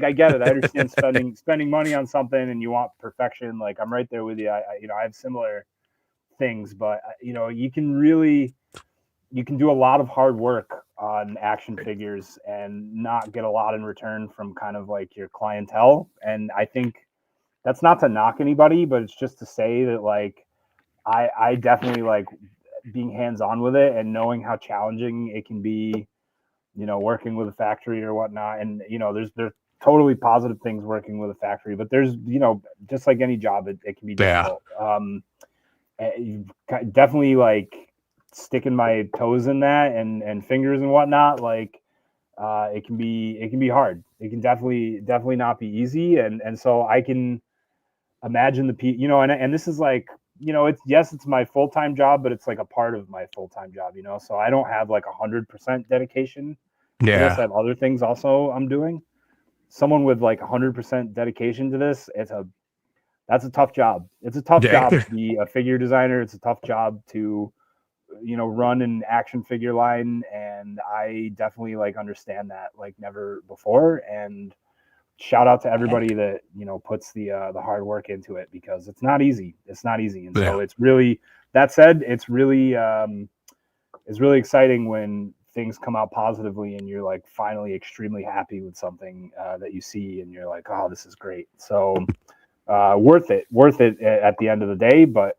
S4: I get it. I understand spending money on something and you want perfection. Like I'm right there with you. I have similar things, but you can do a lot of hard work on action figures and not get a lot in return from kind of like your clientele. And I think that's not to knock anybody, but it's just to say that like I definitely like being hands-on with it and knowing how challenging it can be, working with a factory or whatnot. And there's totally positive things working with a factory, but there's just like any job, it can be difficult. Definitely like sticking my toes in that and fingers and whatnot, like it can be hard. It can definitely not be easy. And so I can imagine and this is like, it's my full-time job, but it's like a part of my full-time job, so I don't have like 100% dedication to this. I have other things also I'm doing. Someone with like 100% dedication to this, that's a tough job. It's a tough job to be a figure designer. It's a tough job to run an action figure line, and I definitely like understand that like never before. And shout out to everybody that puts the hard work into it, because it's not easy. And so it's really, that said, it's really exciting when things come out positively and you're like finally extremely happy with something that you see and you're like, oh, this is great. So worth it at the end of the day. But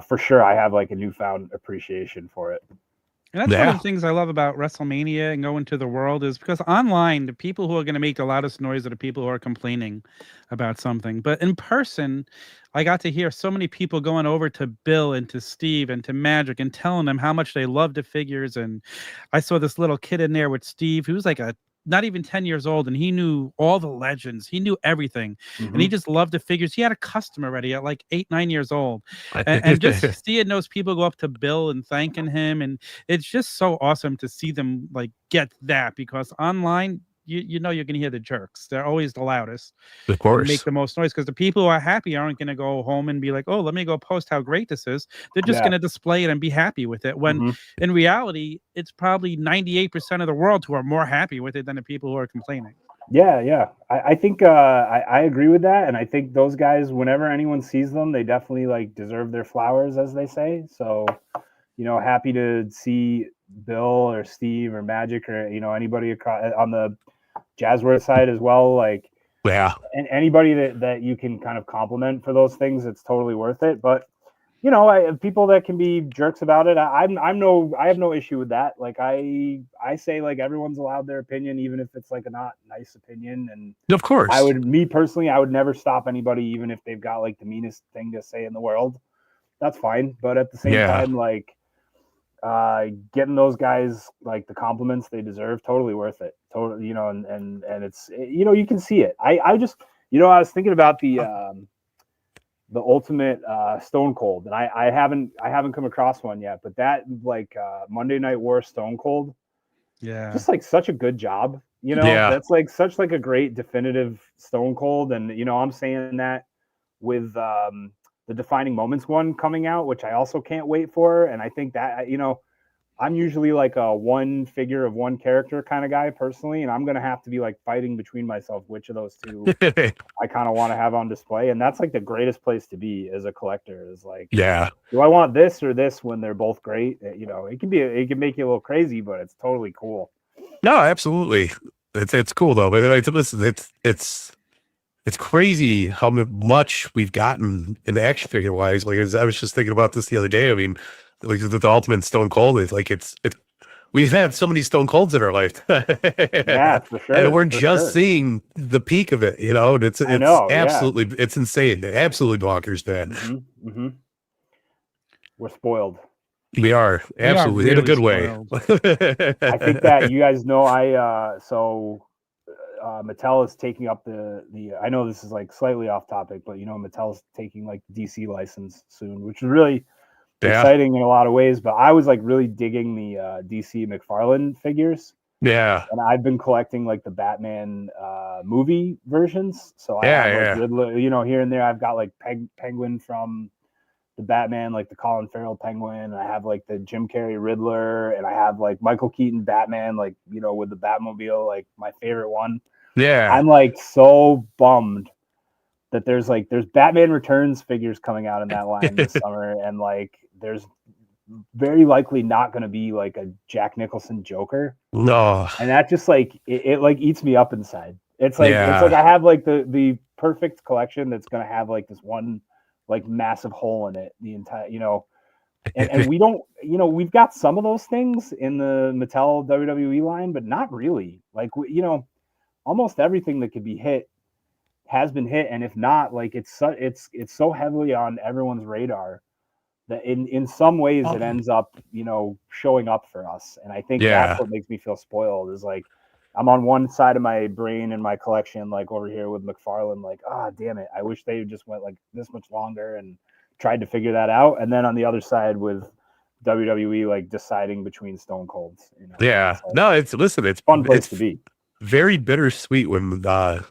S4: for sure, I have like a newfound appreciation for it.
S2: And that's one of the things I love about WrestleMania and going to the world, is because online, the people who are going to make the loudest noise are the people who are complaining about something. But in person, I got to hear so many people going over to Bill and to Steve and to Magic and telling them how much they love the figures. And I saw this little kid in there with Steve, who was like not even 10 years old, and he knew all the legends. He knew everything. And he just loved the figures. He had a custom already at like 8-9 years old. And just seeing those people go up to Bill and thanking him. And it's just so awesome to see them like get that, because online, you're going to hear the jerks. They're always the loudest.
S3: Of course.
S2: Make the most noise, because the people who are happy aren't going to go home and be like, oh, let me go post how great this is. They're just going to display it and be happy with it. When in reality, it's probably 98% of the world who are more happy with it than the people who are complaining.
S4: Yeah. I think I agree with that. And I think those guys, whenever anyone sees them, they definitely like deserve their flowers, as they say. So, happy to see Bill or Steve or Magic or, anybody across on the Jazwares side as well. Like, and anybody that you can kind of compliment for those things, it's totally worth it. But, people that can be jerks about it, I have no issue with that. Like I say, like, everyone's allowed their opinion, even if it's like a not nice opinion. And
S3: of course,
S4: I would never stop anybody, even if they've got like the meanest thing to say in the world. That's fine. But at the same time, like, getting those guys like the compliments they deserve, totally worth it. Totally, and it's, you can see it. I just, I was thinking about the ultimate Stone Cold, and I haven't come across one yet, but that like Monday Night War Stone Cold, just like such a good job. That's like such like a great definitive Stone Cold. And I'm saying that with the Defining Moments one coming out, which I also can't wait for. And I think that, I'm usually like a one figure of one character kind of guy personally, and I'm going to have to be like fighting between myself which of those two I kind of want to have on display. And that's like the greatest place to be as a collector, is like, do I want this or this when they're both great? It can make you a little crazy, but it's totally cool.
S3: No, absolutely. It's cool though. But listen, it's crazy how much we've gotten in the action figure wise. Like, I was just thinking about this the other day. I mean, like the ultimate Stone Cold is like, we've had so many Stone Colds in our life.
S4: Yeah, for sure.
S3: And we're just seeing the peak of it, and it's absolutely, it's insane. Absolutely bonkers, man.
S4: We're spoiled.
S3: We are absolutely in a good way.
S4: I think that you guys know, Mattel is taking up the I know this is like slightly off topic, but Mattel's taking like DC license soon, which is really exciting in a lot of ways. But I was like really digging the DC McFarlane figures.
S3: Yeah.
S4: And I've been collecting like the Batman movie versions. So I have like Riddler, you know, here and there. I've got like Penguin from the Batman, like the Colin Farrell Penguin. And I have like the Jim Carrey Riddler, and I have like Michael Keaton Batman, like, you know, with the Batmobile, like my favorite one.
S3: Yeah.
S4: I'm like so bummed that there's Batman Returns figures coming out in that line this summer, and like there's very likely not going to be like a Jack Nicholson Joker.
S3: No.
S4: And that just like it like eats me up inside. It's like I have like the perfect collection that's going to have like this one like massive hole in it the entire, you know. And we don't, you know, we've got some of those things in the Mattel WWE line, but not really. Like, you know, almost everything that could be hit has been hit, and if not, like it's so heavily on everyone's radar that in some ways it ends up, you know, showing up for us. And I think that's what makes me feel spoiled, is like I'm on one side of my brain and my collection, like over here with McFarlane, like, damn it, I wish they just went like this much longer and tried to figure that out. And then on the other side with WWE, like deciding between Stone Colds, you know.
S3: Yeah.
S4: Like,
S3: no, it's
S4: fun place to be.
S3: Very bittersweet when the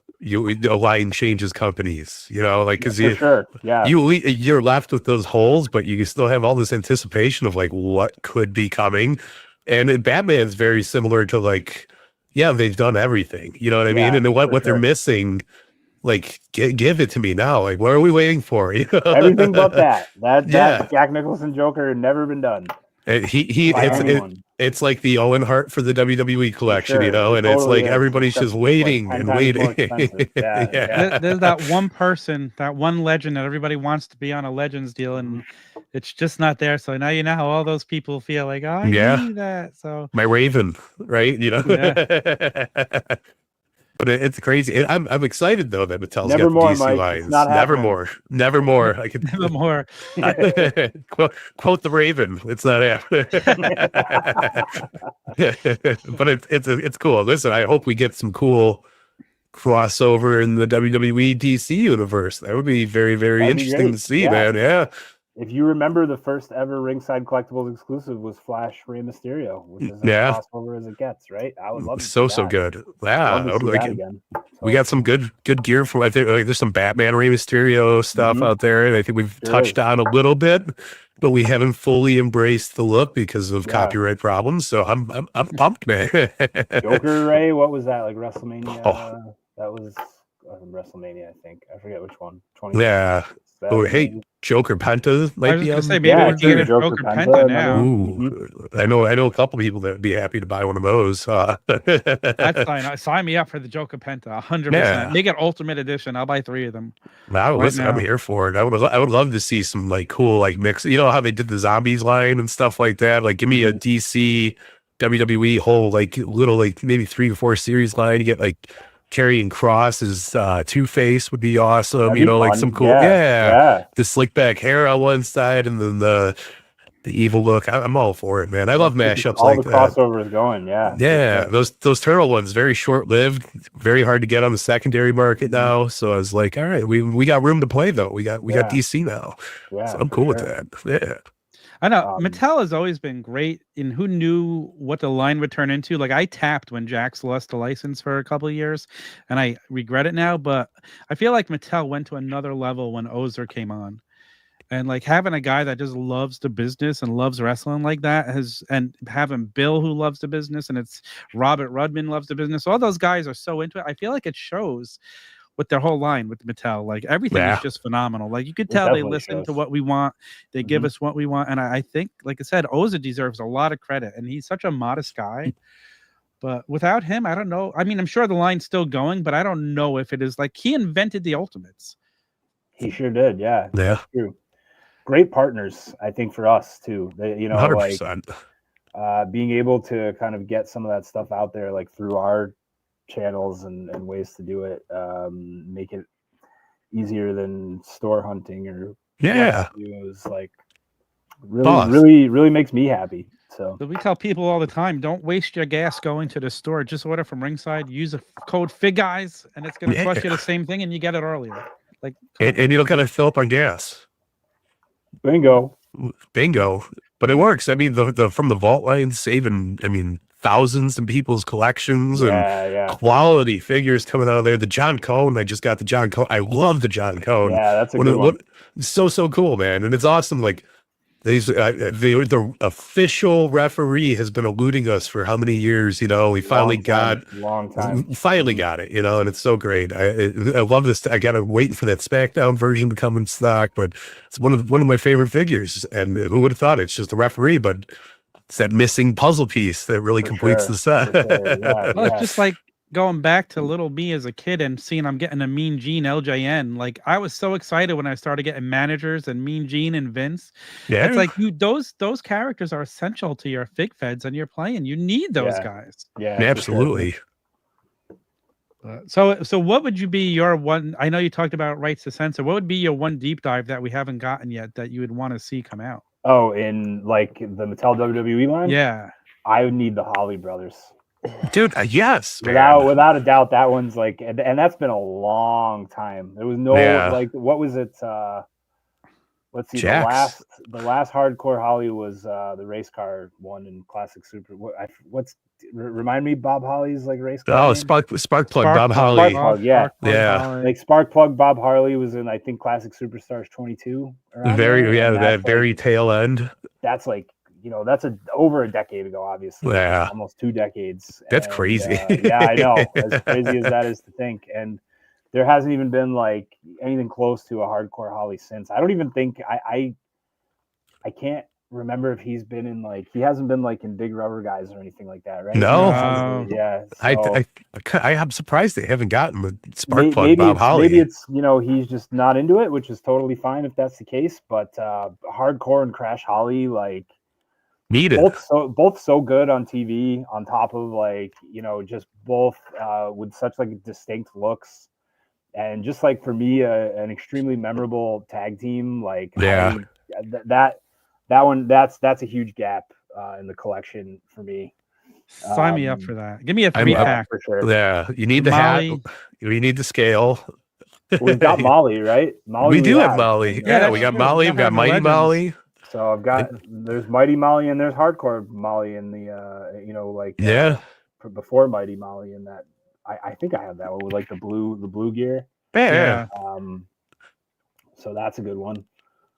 S3: line changes companies, you know, like because you're left with those holes, but you still have all this anticipation of like what could be coming. And Batman's very similar to like, they've done everything, you know what I mean? And what they're missing, like give it to me now. Like, what are we waiting for? You know?
S4: Everything but that Jack Nicholson Joker had never been done.
S3: And it's like the Owen Hart for the WWE collection, you know, and totally, it's like everybody's just waiting and waiting.
S2: There's that one person, that one legend that everybody wants to be on a Legends deal, and it's just not there. So now you know how all those people feel, like, I need that. So
S3: my Raven, right? You know. But it's crazy. I'm excited though that Mattel's got the DC lines. Never more. I could
S2: never more.
S3: quote the Raven. It's not happening. But it's cool. Listen, I hope we get some cool crossover in the WWE DC universe. That would be very, very interesting to see, man. Yeah.
S4: If you remember, the first ever Ringside Collectibles exclusive was Flash Rey Mysterio, which is as crossover as it gets, right? I would love to see that.
S3: So good. Yeah, I would like it again. We got some good gear from. I think there's some Batman Rey Mysterio stuff out there, and I think we've touched on a little bit, but we haven't fully embraced the look because of copyright problems. So I'm pumped, man.
S4: Joker Rey, what was that, like WrestleMania? That was WrestleMania, I think. I forget which one. 20.
S3: Yeah. Hey, Joker Penta might be.
S2: I was say maybe we're getting a Joker Penta now.
S3: Ooh, I know a couple people that would be happy to buy one of those.
S2: That's fine. Sign me up for the Joker Penta, 100%. Make it Ultimate Edition. I'll buy 3 of them.
S3: I'm here for it. I would love to see some like cool like mix. You know how they did the Zombies line and stuff like that. Like, give me a DC WWE whole like little like maybe 3 or 4 series line. You get like Karrion Kross as Two-Face would be awesome. That'd be fun. Like some cool, the slick back hair on one side, and then the evil look. I'm all for it, man. I love mashups like that.
S4: All the crossovers going,
S3: Those turtle ones, very short lived, very hard to get on the secondary market now. So I was like, all right, we got room to play though. We got DC now, so I'm cool with that. Yeah.
S2: I know Mattel has always been great in who knew what the line would turn into. Like, I tapped when Jax lost the license for a couple of years, and I regret it now. But I feel like Mattel went to another level when Ozer came on, and like having a guy that just loves the business and loves wrestling like that and having Bill who loves the business, and it's Robert Rudman loves the business. All those guys are so into it. I feel like it shows with their whole line with Mattel. Like, everything is just phenomenal. Like, you could tell they listen to what we want. They give us what we want. And I think, like I said, Oza deserves a lot of credit. And he's such a modest guy. But without him, I don't know. I mean, I'm sure the line's still going, but I don't know if it is. Like, he invented the Ultimates.
S4: He sure did. Yeah.
S3: True.
S4: Great partners, I think, for us too. They, you know,
S3: 100%.
S4: Like being able to kind of get some of that stuff out there, like through our channels and ways to do it, make it easier than store hunting or is like really makes me happy. So
S2: we tell people all the time, don't waste your gas going to the store. Just order from Ringside, use a code FigGuys, and it's going to cost you the same thing, and you get it earlier. Like,
S3: and you don't got to fill up on gas.
S4: Bingo.
S3: But it works. I mean, the from the vault line saving, thousands in people's collections and
S4: Yeah.
S3: quality figures coming out of there. The John Cone, I just got the John Cone. I love the John Cone.
S4: Yeah, that's a good one.
S3: So cool, man. And it's awesome. Like the official referee has been eluding us for how many years? You know, we finally
S4: long time.
S3: finally got it. You know, and it's so great. I love this. I gotta wait for that SmackDown version to come in stock, but it's one of my favorite figures. And who would have thought it's just a referee, but it's that missing puzzle piece that really completes the set.
S2: Well, it's just like going back to little me as a kid and seeing I'm getting a Mean Gene LJN. Like I was so excited when I started getting managers and Mean Gene and Vince.
S3: Yeah,
S2: it's like those characters are essential to your fig feds and you're playing. You need those guys.
S3: Yeah, absolutely.
S2: Sure. So what would you be your one? I know you talked about rights to censor. What would be your one deep dive that we haven't gotten yet that you would want to see come out?
S4: Oh, in like the Mattel WWE line?
S2: Yeah,
S4: I would need the Holly brothers.
S3: Dude, yes,
S4: without a doubt, that one's like, and that's been a long time. There was no like, what was it? Let's see,
S3: Jax.
S4: the last hardcore Holly was the race car one in Classic Super. Remind me, Bob Holly's like race car.
S3: Oh, Spark Plug Bob Harley.
S4: Like Spark Plug Bob Harley was in, I think, Classic Superstars 22.
S3: Very tail end.
S4: That's like, you know, that's over a decade ago, obviously.
S3: Yeah,
S4: almost 2 decades.
S3: That's crazy.
S4: Yeah, I know. As crazy as that is to think, and there hasn't even been like anything close to a hardcore Holly since. I don't even think I can't remember if he's been in like, he hasn't been like in Big Rubber Guys or anything like that, right?
S3: No.
S4: Yeah. So,
S3: I'm surprised they haven't gotten the Spark Plug Bob Holly.
S4: Maybe it's, you know, he's just not into it, which is totally fine if that's the case. But hardcore and Crash Holly, like,
S3: needed.
S4: Both so good on TV, on top of like, you know, just both with such like distinct looks, and just like for me an extremely memorable tag team. Like that one, that's a huge gap in the collection for me.
S2: Sign me up for that. Give me a 3-pack
S4: for sure.
S3: Yeah, you need the
S2: Molly.
S3: hat. You need the scale.
S4: We've got Molly, right?
S3: We do have Molly. Yeah, we got
S2: true.
S3: Molly. We've got Mighty Molly.
S4: So I've got, there's Mighty Molly and there's Hardcore Molly in the you know, like before Mighty Molly, in that I think I have that one with like the blue gear.
S3: Yeah.
S4: So that's a good one.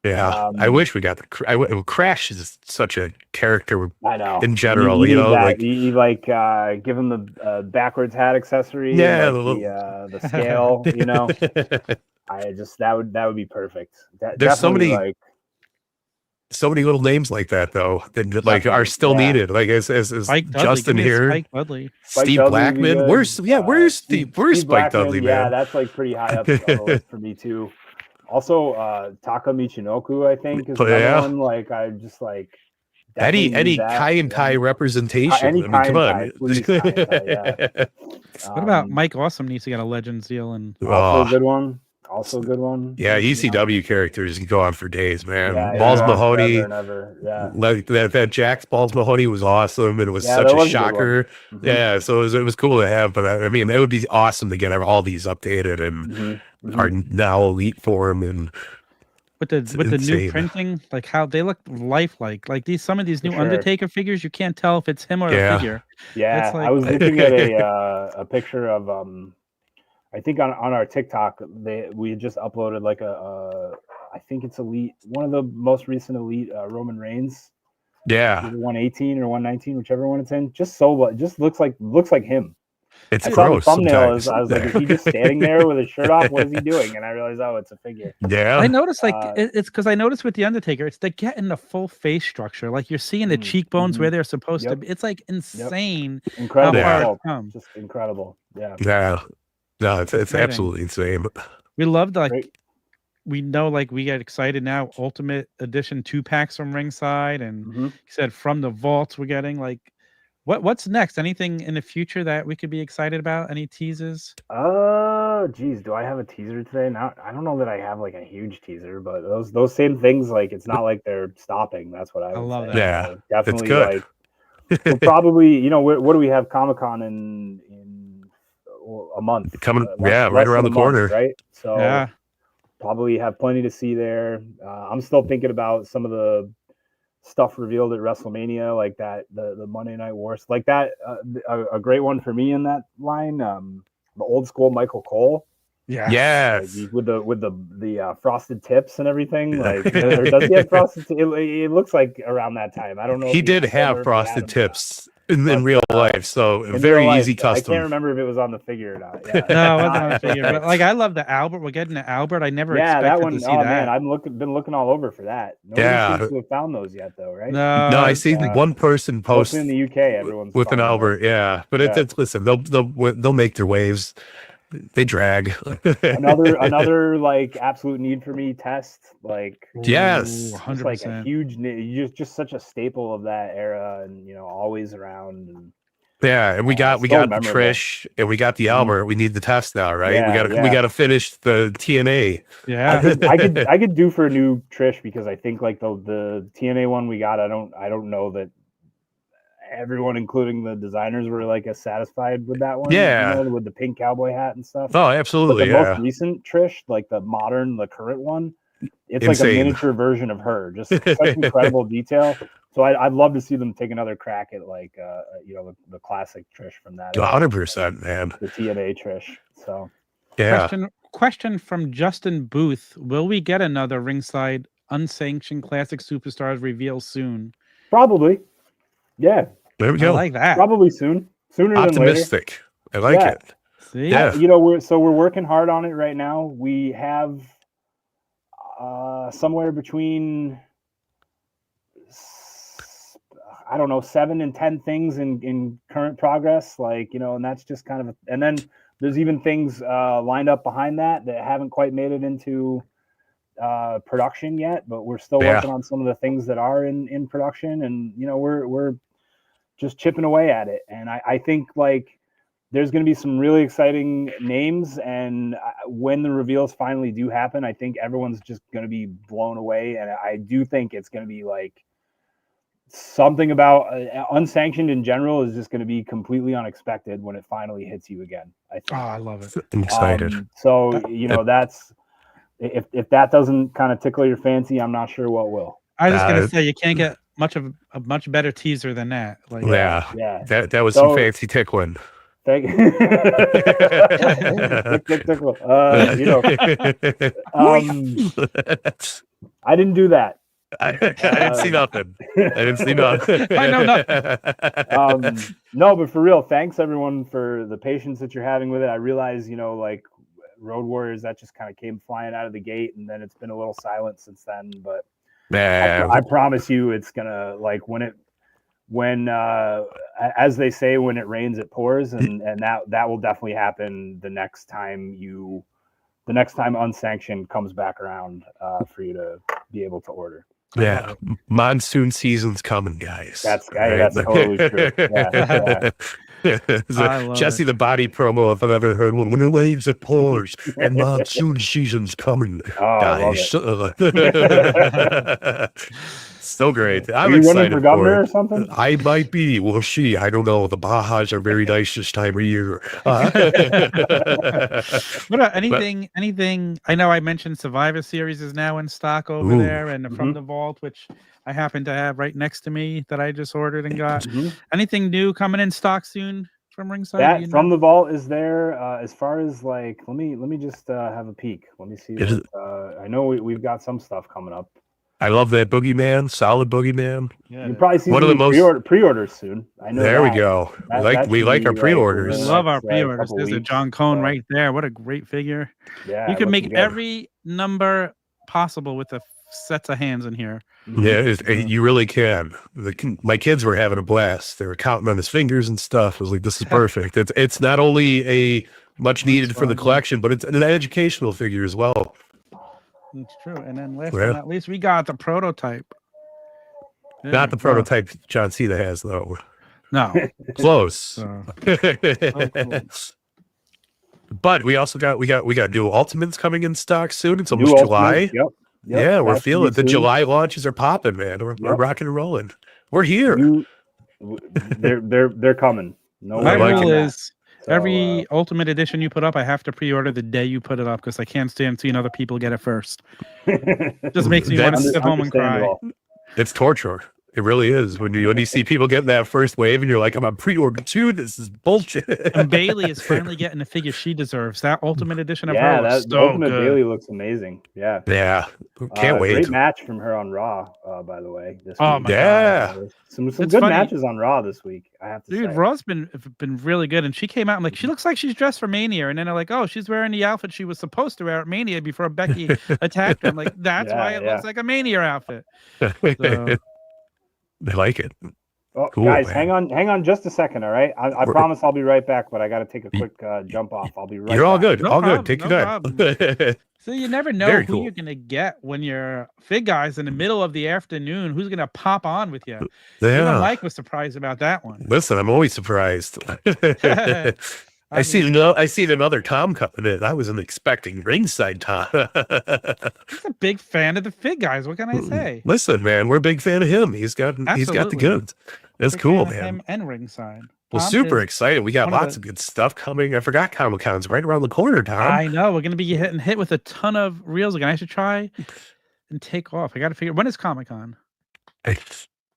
S3: Yeah, I wish we got the Crash is such a character.
S4: I know.
S3: In general, you know, like
S4: you like give him the backwards hat accessory.
S3: Yeah,
S4: like the scale. You know, I just that would be perfect.
S3: There's so many little names like that though that like are still needed. Like as Justin here, Steve Blackman. Where's Spike Dudley, man?
S4: Yeah, that's like pretty high up on the list for me too. Also, Taka Michinoku, I think, is another one. Like, I just like
S3: any Kai and Kai representation. I mean, come on.
S2: What about Mike Awesome needs to get a Legends deal, and
S4: also a good one. Also a good one.
S3: Yeah, ECW characters can go on for days, man. Balls Mahoney. Like that Jax Balls Mahoney was awesome, and it was such a shocker. Yeah, so it was cool to have, but I mean, it would be awesome to get all these updated and are now elite form, and
S2: with the new printing, like how they look lifelike. Like some of these new Undertaker figures, you can't tell if it's him or a figure.
S4: Yeah, I was looking at a picture of I think on our TikTok, we just uploaded like I think it's Elite, one of the most recent Elite Roman Reigns.
S3: Yeah,
S4: 118 or 119, whichever one it's in. Just looks like him.
S3: It's
S4: I
S3: gross.
S4: saw the thumbnail. I was like, is he just standing there with his shirt off? What is he doing? And I realized, oh, it's a figure.
S3: Yeah,
S2: I noticed it's because I noticed with the Undertaker, it's getting the full face structure. Like you're seeing the cheekbones where they're supposed to be. It's like insane.
S4: Incredible.
S2: How far it comes.
S4: Just incredible. Yeah.
S3: Yeah. No, it's absolutely insane.
S2: We loved we know we get excited now. Ultimate Edition 2-packs from Ringside, and you said from the vaults we're getting what's next? Anything in the future that we could be excited about? Any teases?
S4: Geez, do I have a teaser today? Now I don't know that I have like a huge teaser, but those same things, like it's not like they're stopping. That's what I would
S2: love
S4: say.
S2: that.
S3: Yeah,
S4: definitely.
S3: Good.
S4: We'll probably, you know, what do we have? Comic-Con in a month
S3: coming, right around the corner,
S4: right? So probably have plenty to see there. I'm still thinking about some of stuff revealed at WrestleMania, like that, the Monday Night Wars, like that. A great one for me in that line, the old school Michael Cole.
S3: Yes.
S4: Like, with the frosted tips and everything. Like, or does he have frosted? It looks like around that time. I don't know.
S3: He
S4: if
S3: did
S4: had them or
S3: have
S4: if he
S3: frosted
S4: had them.
S3: tips in real life, so
S4: In
S3: very
S4: real life,
S3: easy custom.
S4: I can't remember if it was on the figure or not. Yeah.
S2: No, it wasn't on the figure. But like, I love the Albert. We're getting the Albert. I never
S4: Yeah,
S2: expected
S4: that one.
S2: to see
S4: Oh
S2: that.
S4: man, I've been looking all over for that. Nobody
S3: Yeah.
S4: seems to have found those yet, though, right?
S3: No, I see one person post
S4: Mostly in the UK. Everyone's
S3: with an
S4: finding
S3: Albert.
S4: those.
S3: Yeah, but
S4: Yeah.
S3: it's listen. They'll make their waves. They drag.
S4: another like absolute need for me test. Like,
S3: Yes.
S2: Ooh,
S4: just like a
S2: 100%.
S4: huge, just such a staple of that era, and always around. And
S3: Yeah, and we got the
S4: memorable.
S3: Trish and we got the Albert. We need the test now, right?
S4: Yeah,
S3: we gotta finish the TNA.
S2: Yeah.
S4: I could do for a new Trish, because I think like the TNA one we got, I don't know that everyone, including the designers, were like as satisfied with that one.
S3: Yeah.
S4: With the pink cowboy hat and stuff.
S3: Oh,
S4: But
S3: absolutely.
S4: the
S3: Yeah.
S4: most recent Trish, like the current one, it's like
S3: Insane.
S4: a miniature version of her. Just such incredible detail. So I'd love to see them take another crack at like the classic Trish from that.
S3: 100%, man.
S4: The TNA Trish. So
S3: Yeah.
S2: Question from Justin Booth: will we get another ringside unsanctioned classic superstars reveal soon?
S4: probably, yeah,
S3: There we
S2: I
S3: go.
S2: like that.
S4: probably sooner than later.
S3: Optimistic. I like
S4: Yeah.
S3: it.
S2: See?
S3: Yeah.
S4: We're working hard on it right now. We have somewhere between 7 and 10 things in current progress, like, and that's just kind of and then there's even things lined up behind that haven't quite made it into production yet, but we're still working on some of the things that are in production, and we're just chipping away at it. And I think like there's going to be some really exciting names, and when the reveals finally do happen, I think everyone's just going to be blown away. And I do think it's going to be like something about unsanctioned in general is just going to be completely unexpected when it finally hits you again, I think.
S2: Oh, I love it.
S3: I'm excited.
S4: So that's if that doesn't kind of tickle your fancy, I'm not sure what will.
S2: I was just gonna say you can't get a much better teaser than that. Like,
S3: Yeah. That was some fancy tickling.
S4: Thank tickle. I didn't do that.
S3: I didn't see nothing.
S2: I know nothing.
S4: No, but for real, thanks everyone for the patience that you're having with it. I realize, like Road Warriors, that just kind of came flying out of the gate, and then it's been a little silent since then. But I promise you, it's gonna, like, when as they say, when it rains, it pours, and that will definitely happen the next time unsanctioned comes back around for you to be able to order.
S3: Yeah, monsoon season's coming, guys.
S4: That's totally true. Yeah.
S3: Jesse the Body promo, if I've ever heard one. When it waves, it pours, and monsoon season's coming, guys. So great. I'm
S4: you
S3: excited
S4: running for governor
S3: it.
S4: or something?
S3: I might be. We'll see. I don't know. The Bajas are very nice this time of year.
S2: What anything? I know I mentioned Survivor Series is now in stock over there, and from the vault, which I happen to have right next to me that I just ordered and got. Anything new coming in stock soon from Ringside?
S4: That from the vault is there. As far as like, let me just have a peek. Let me see. I know we've got some stuff coming up.
S3: I love that Boogeyman, solid Boogeyman.
S4: Yeah, you'll probably see
S3: one of the most
S4: pre-orders soon. I know.
S3: There we go. We like our pre-orders.
S2: We love our pre-orders. There's a John Cone right there. What a great figure!
S4: Yeah,
S2: you can make every number possible with the sets of hands in here.
S3: Yeah, you really can. My kids were having a blast. They were counting on his fingers and stuff. I was like, this is perfect. It's not only a much needed for the collection, but it's an educational figure as well.
S2: It's true. And then last but not least, we got the prototype.
S3: Not the prototype John Cena has, though.
S2: No.
S3: Close. But we also got new Ultimates coming in stock soon. It's almost July.
S4: Yep.
S3: Yeah, we're feeling it. The July launches are popping, man. We're rocking and rolling. We're here.
S4: They're coming. No,
S2: my rule is every Ultimate Edition you put up, I have to pre-order the day you put it up because I can't stand seeing other people get it first. Just makes me want to sit home and cry.
S3: It's torture. It really is. When you see people getting that first wave and you're like, I'm on pre-order 2, this is bullshit.
S2: And Bailey is finally getting the figure she deserves. That Ultimate Edition of her
S4: Yeah,
S2: looks
S4: that
S2: so
S4: Ultimate
S2: good.
S4: Bailey looks amazing. Yeah.
S3: Yeah. Can't wait.
S4: Great match from her on Raw, by the way. This
S2: Oh
S4: week.
S2: my
S3: Yeah.
S2: god.
S4: Some
S2: It's
S4: good
S2: funny.
S4: matches on Raw this week, I have to
S2: Dude,
S4: say.
S2: Raw's been really good, and she came out. I'm like, she looks like she's dressed for Mania, and then they're like, oh, she's wearing the outfit she was supposed to wear at Mania before Becky attacked her. I'm like, that's why it looks like a Mania outfit. So,
S3: They like it.
S4: Oh,
S3: Cool,
S4: guys,
S3: man.
S4: hang on just a second, all right? I promise I'll be right back, but I got to take a quick jump off. I'll be right
S3: You're all
S4: back.
S3: good.
S2: No
S3: all
S2: problem,
S3: good. Take
S2: no
S3: your time.
S2: so you never know
S3: Very
S2: who
S3: cool.
S2: you're gonna get when you're FigGuys in the middle of the afternoon. Who's gonna pop on with you? Even
S3: Yeah.
S2: Mike was surprised about that one.
S3: Listen, I'm always surprised. I see another Tom coming in. I wasn't expecting ringside Tom.
S2: He's a big fan of the FigGuys. What can I say?
S3: Listen, man, we're a big fan of him. He's got the
S2: Absolutely.
S3: goods. That's
S2: Big
S3: cool,
S2: fan of
S3: man.
S2: him and ringside.
S3: Well,
S2: Tom
S3: super
S2: is
S3: excited. We got
S2: one of
S3: lots
S2: the-
S3: of good stuff coming. I forgot Comic-Con's right around the corner, Tom.
S2: I know we're gonna be getting hit with a ton of reels again. I should try and take off. I got to figure when is Comic-Con?
S3: I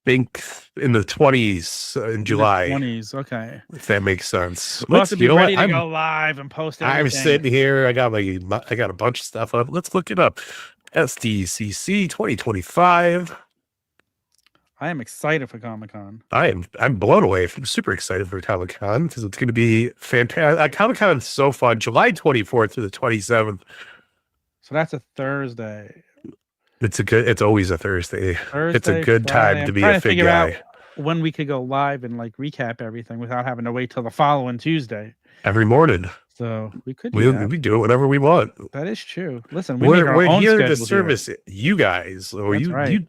S3: think in the 20s in July,
S2: 20s. Okay.
S3: if that makes sense.
S2: We'll have to be
S3: you know
S2: ready
S3: what?
S2: to go live and post everything.
S3: I'm sitting here. I got a bunch of stuff up. Let's look it up. SDCC 2025.
S2: I am excited for Comic-Con.
S3: I'm blown away. I'm super excited for Comic-Con because it's going to be fantastic. Comic-Con is so fun. July 24th to the 27th.
S2: So that's a Thursday.
S3: It's always a Thursday. It's a
S2: Thursday,
S3: good
S2: Friday.
S3: time
S2: I'm
S3: to be
S2: trying
S3: a
S2: to
S3: Fig
S2: figure out
S3: Guy.
S2: when we could go live and like recap everything without having to wait till the following Tuesday.
S3: Every morning.
S2: So we could do
S3: We do it whenever we want.
S2: that. Is true. Listen, we make our
S3: We're
S2: own
S3: here to
S2: schedules
S3: service you guys. Or
S2: That's right.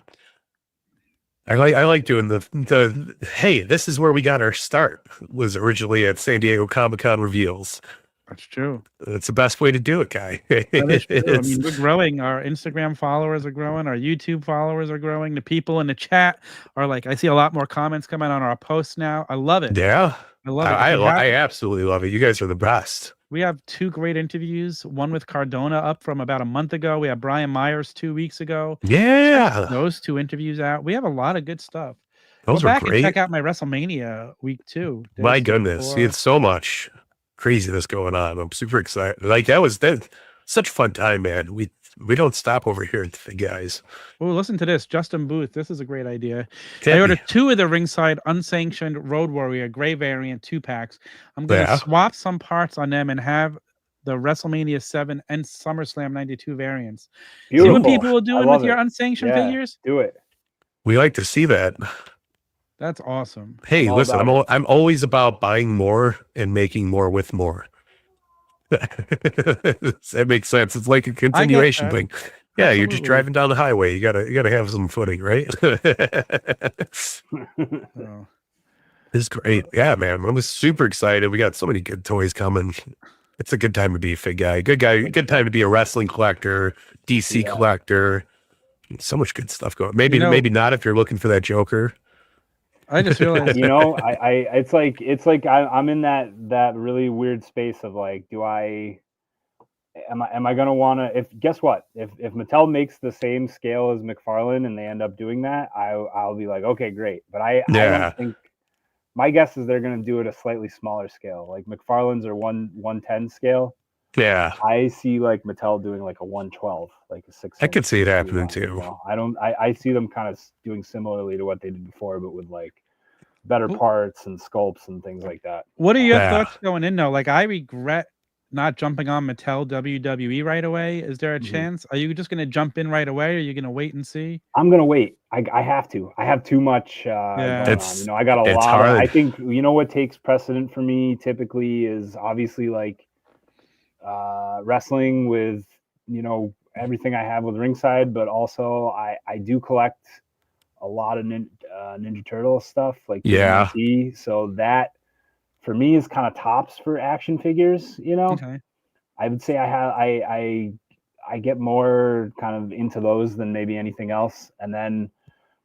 S3: I like doing the hey, this is where we got our start. Was originally at San Diego Comic-Con reveals.
S2: That's true.
S3: It's the best way to do it, guy.
S2: That is true. I mean, we're growing. Our Instagram followers are growing. Our YouTube followers are growing. The people in the chat are like, I see a lot more comments coming on our posts now. I love it.
S3: Yeah.
S2: I love it.
S3: I absolutely love it. You guys are the best.
S2: We have 2 great interviews. One with Cardona up from about a month ago. We have Brian Myers 2 weeks ago.
S3: Yeah.
S2: Those 2 interviews out. We have a lot of good stuff.
S3: Those
S2: Go
S3: are
S2: back
S3: great.
S2: and check out my WrestleMania week 2.
S3: My goodness. It's so much craziness going on. I'm super excited. Like that such a fun time, man. We don't stop over here at the Fig Guys.
S2: Oh, listen to this. Justin Booth. This is a great idea.
S3: Tell
S2: I
S3: me.
S2: ordered 2 of the ringside unsanctioned Road Warrior gray variant 2-packs. I'm going to
S3: Yeah.
S2: swap some parts on them and have the WrestleMania 7 and SummerSlam 92 variants. See
S4: Beautiful.
S2: what people are doing
S4: I
S2: with
S4: love
S2: your
S4: it.
S2: unsanctioned
S4: Yeah,
S2: figures?
S4: do it.
S3: We like to see that.
S2: That's awesome.
S3: Hey,
S4: All
S3: listen,
S4: about
S3: I'm always about buying more and making more with more. That makes sense. It's like a continuation
S2: that.
S3: thing. Yeah, you're just
S2: Absolutely.
S3: driving down the highway. You gotta have some footing, right?
S2: So,
S3: It's great. Yeah, man. I was super excited. We got so many good toys coming. It's a good time to be a Fig Guy. Good time to be a wrestling collector, DC
S4: Yeah.
S3: collector. So much good stuff going. Maybe
S2: You know-
S3: not if you're looking for that Joker.
S2: I just realized
S4: You know, it's like I'm in that really weird space of like, am I gonna wanna guess what? If Mattel makes the same scale as McFarlane and they end up doing that, I'll be like, okay, great. But I don't think, my guess is they're gonna do it a slightly smaller scale. Like McFarlane's are 110 scale.
S3: Yeah.
S4: I see like Mattel doing like a 112, like a 6.
S3: I could see it happening
S4: long,
S3: too.
S4: you know? I see them kind of doing similarly to what they did before, but with like better parts and sculpts and things like that.
S2: what are your
S3: Yeah.
S2: thoughts going in though? Like, I regret not jumping on Mattel WWE right away. Is there a
S4: Mhm.
S2: chance? Are you just going to jump in right away? Or are you going to wait and see?
S4: I'm gonna wait. I have to. I have too much going on.
S3: It's-
S4: You know, I got a
S3: it's
S4: lot.
S3: hard.
S4: I think what takes precedent for me typically is obviously like wrestling with everything I have with ringside, but also I do collect a lot of Ninja Turtle stuff, like
S3: Yeah.
S4: TMNT. So that for me is kind of tops for action figures.
S2: Okay.
S4: I would say I get more kind of into those than maybe anything else. And then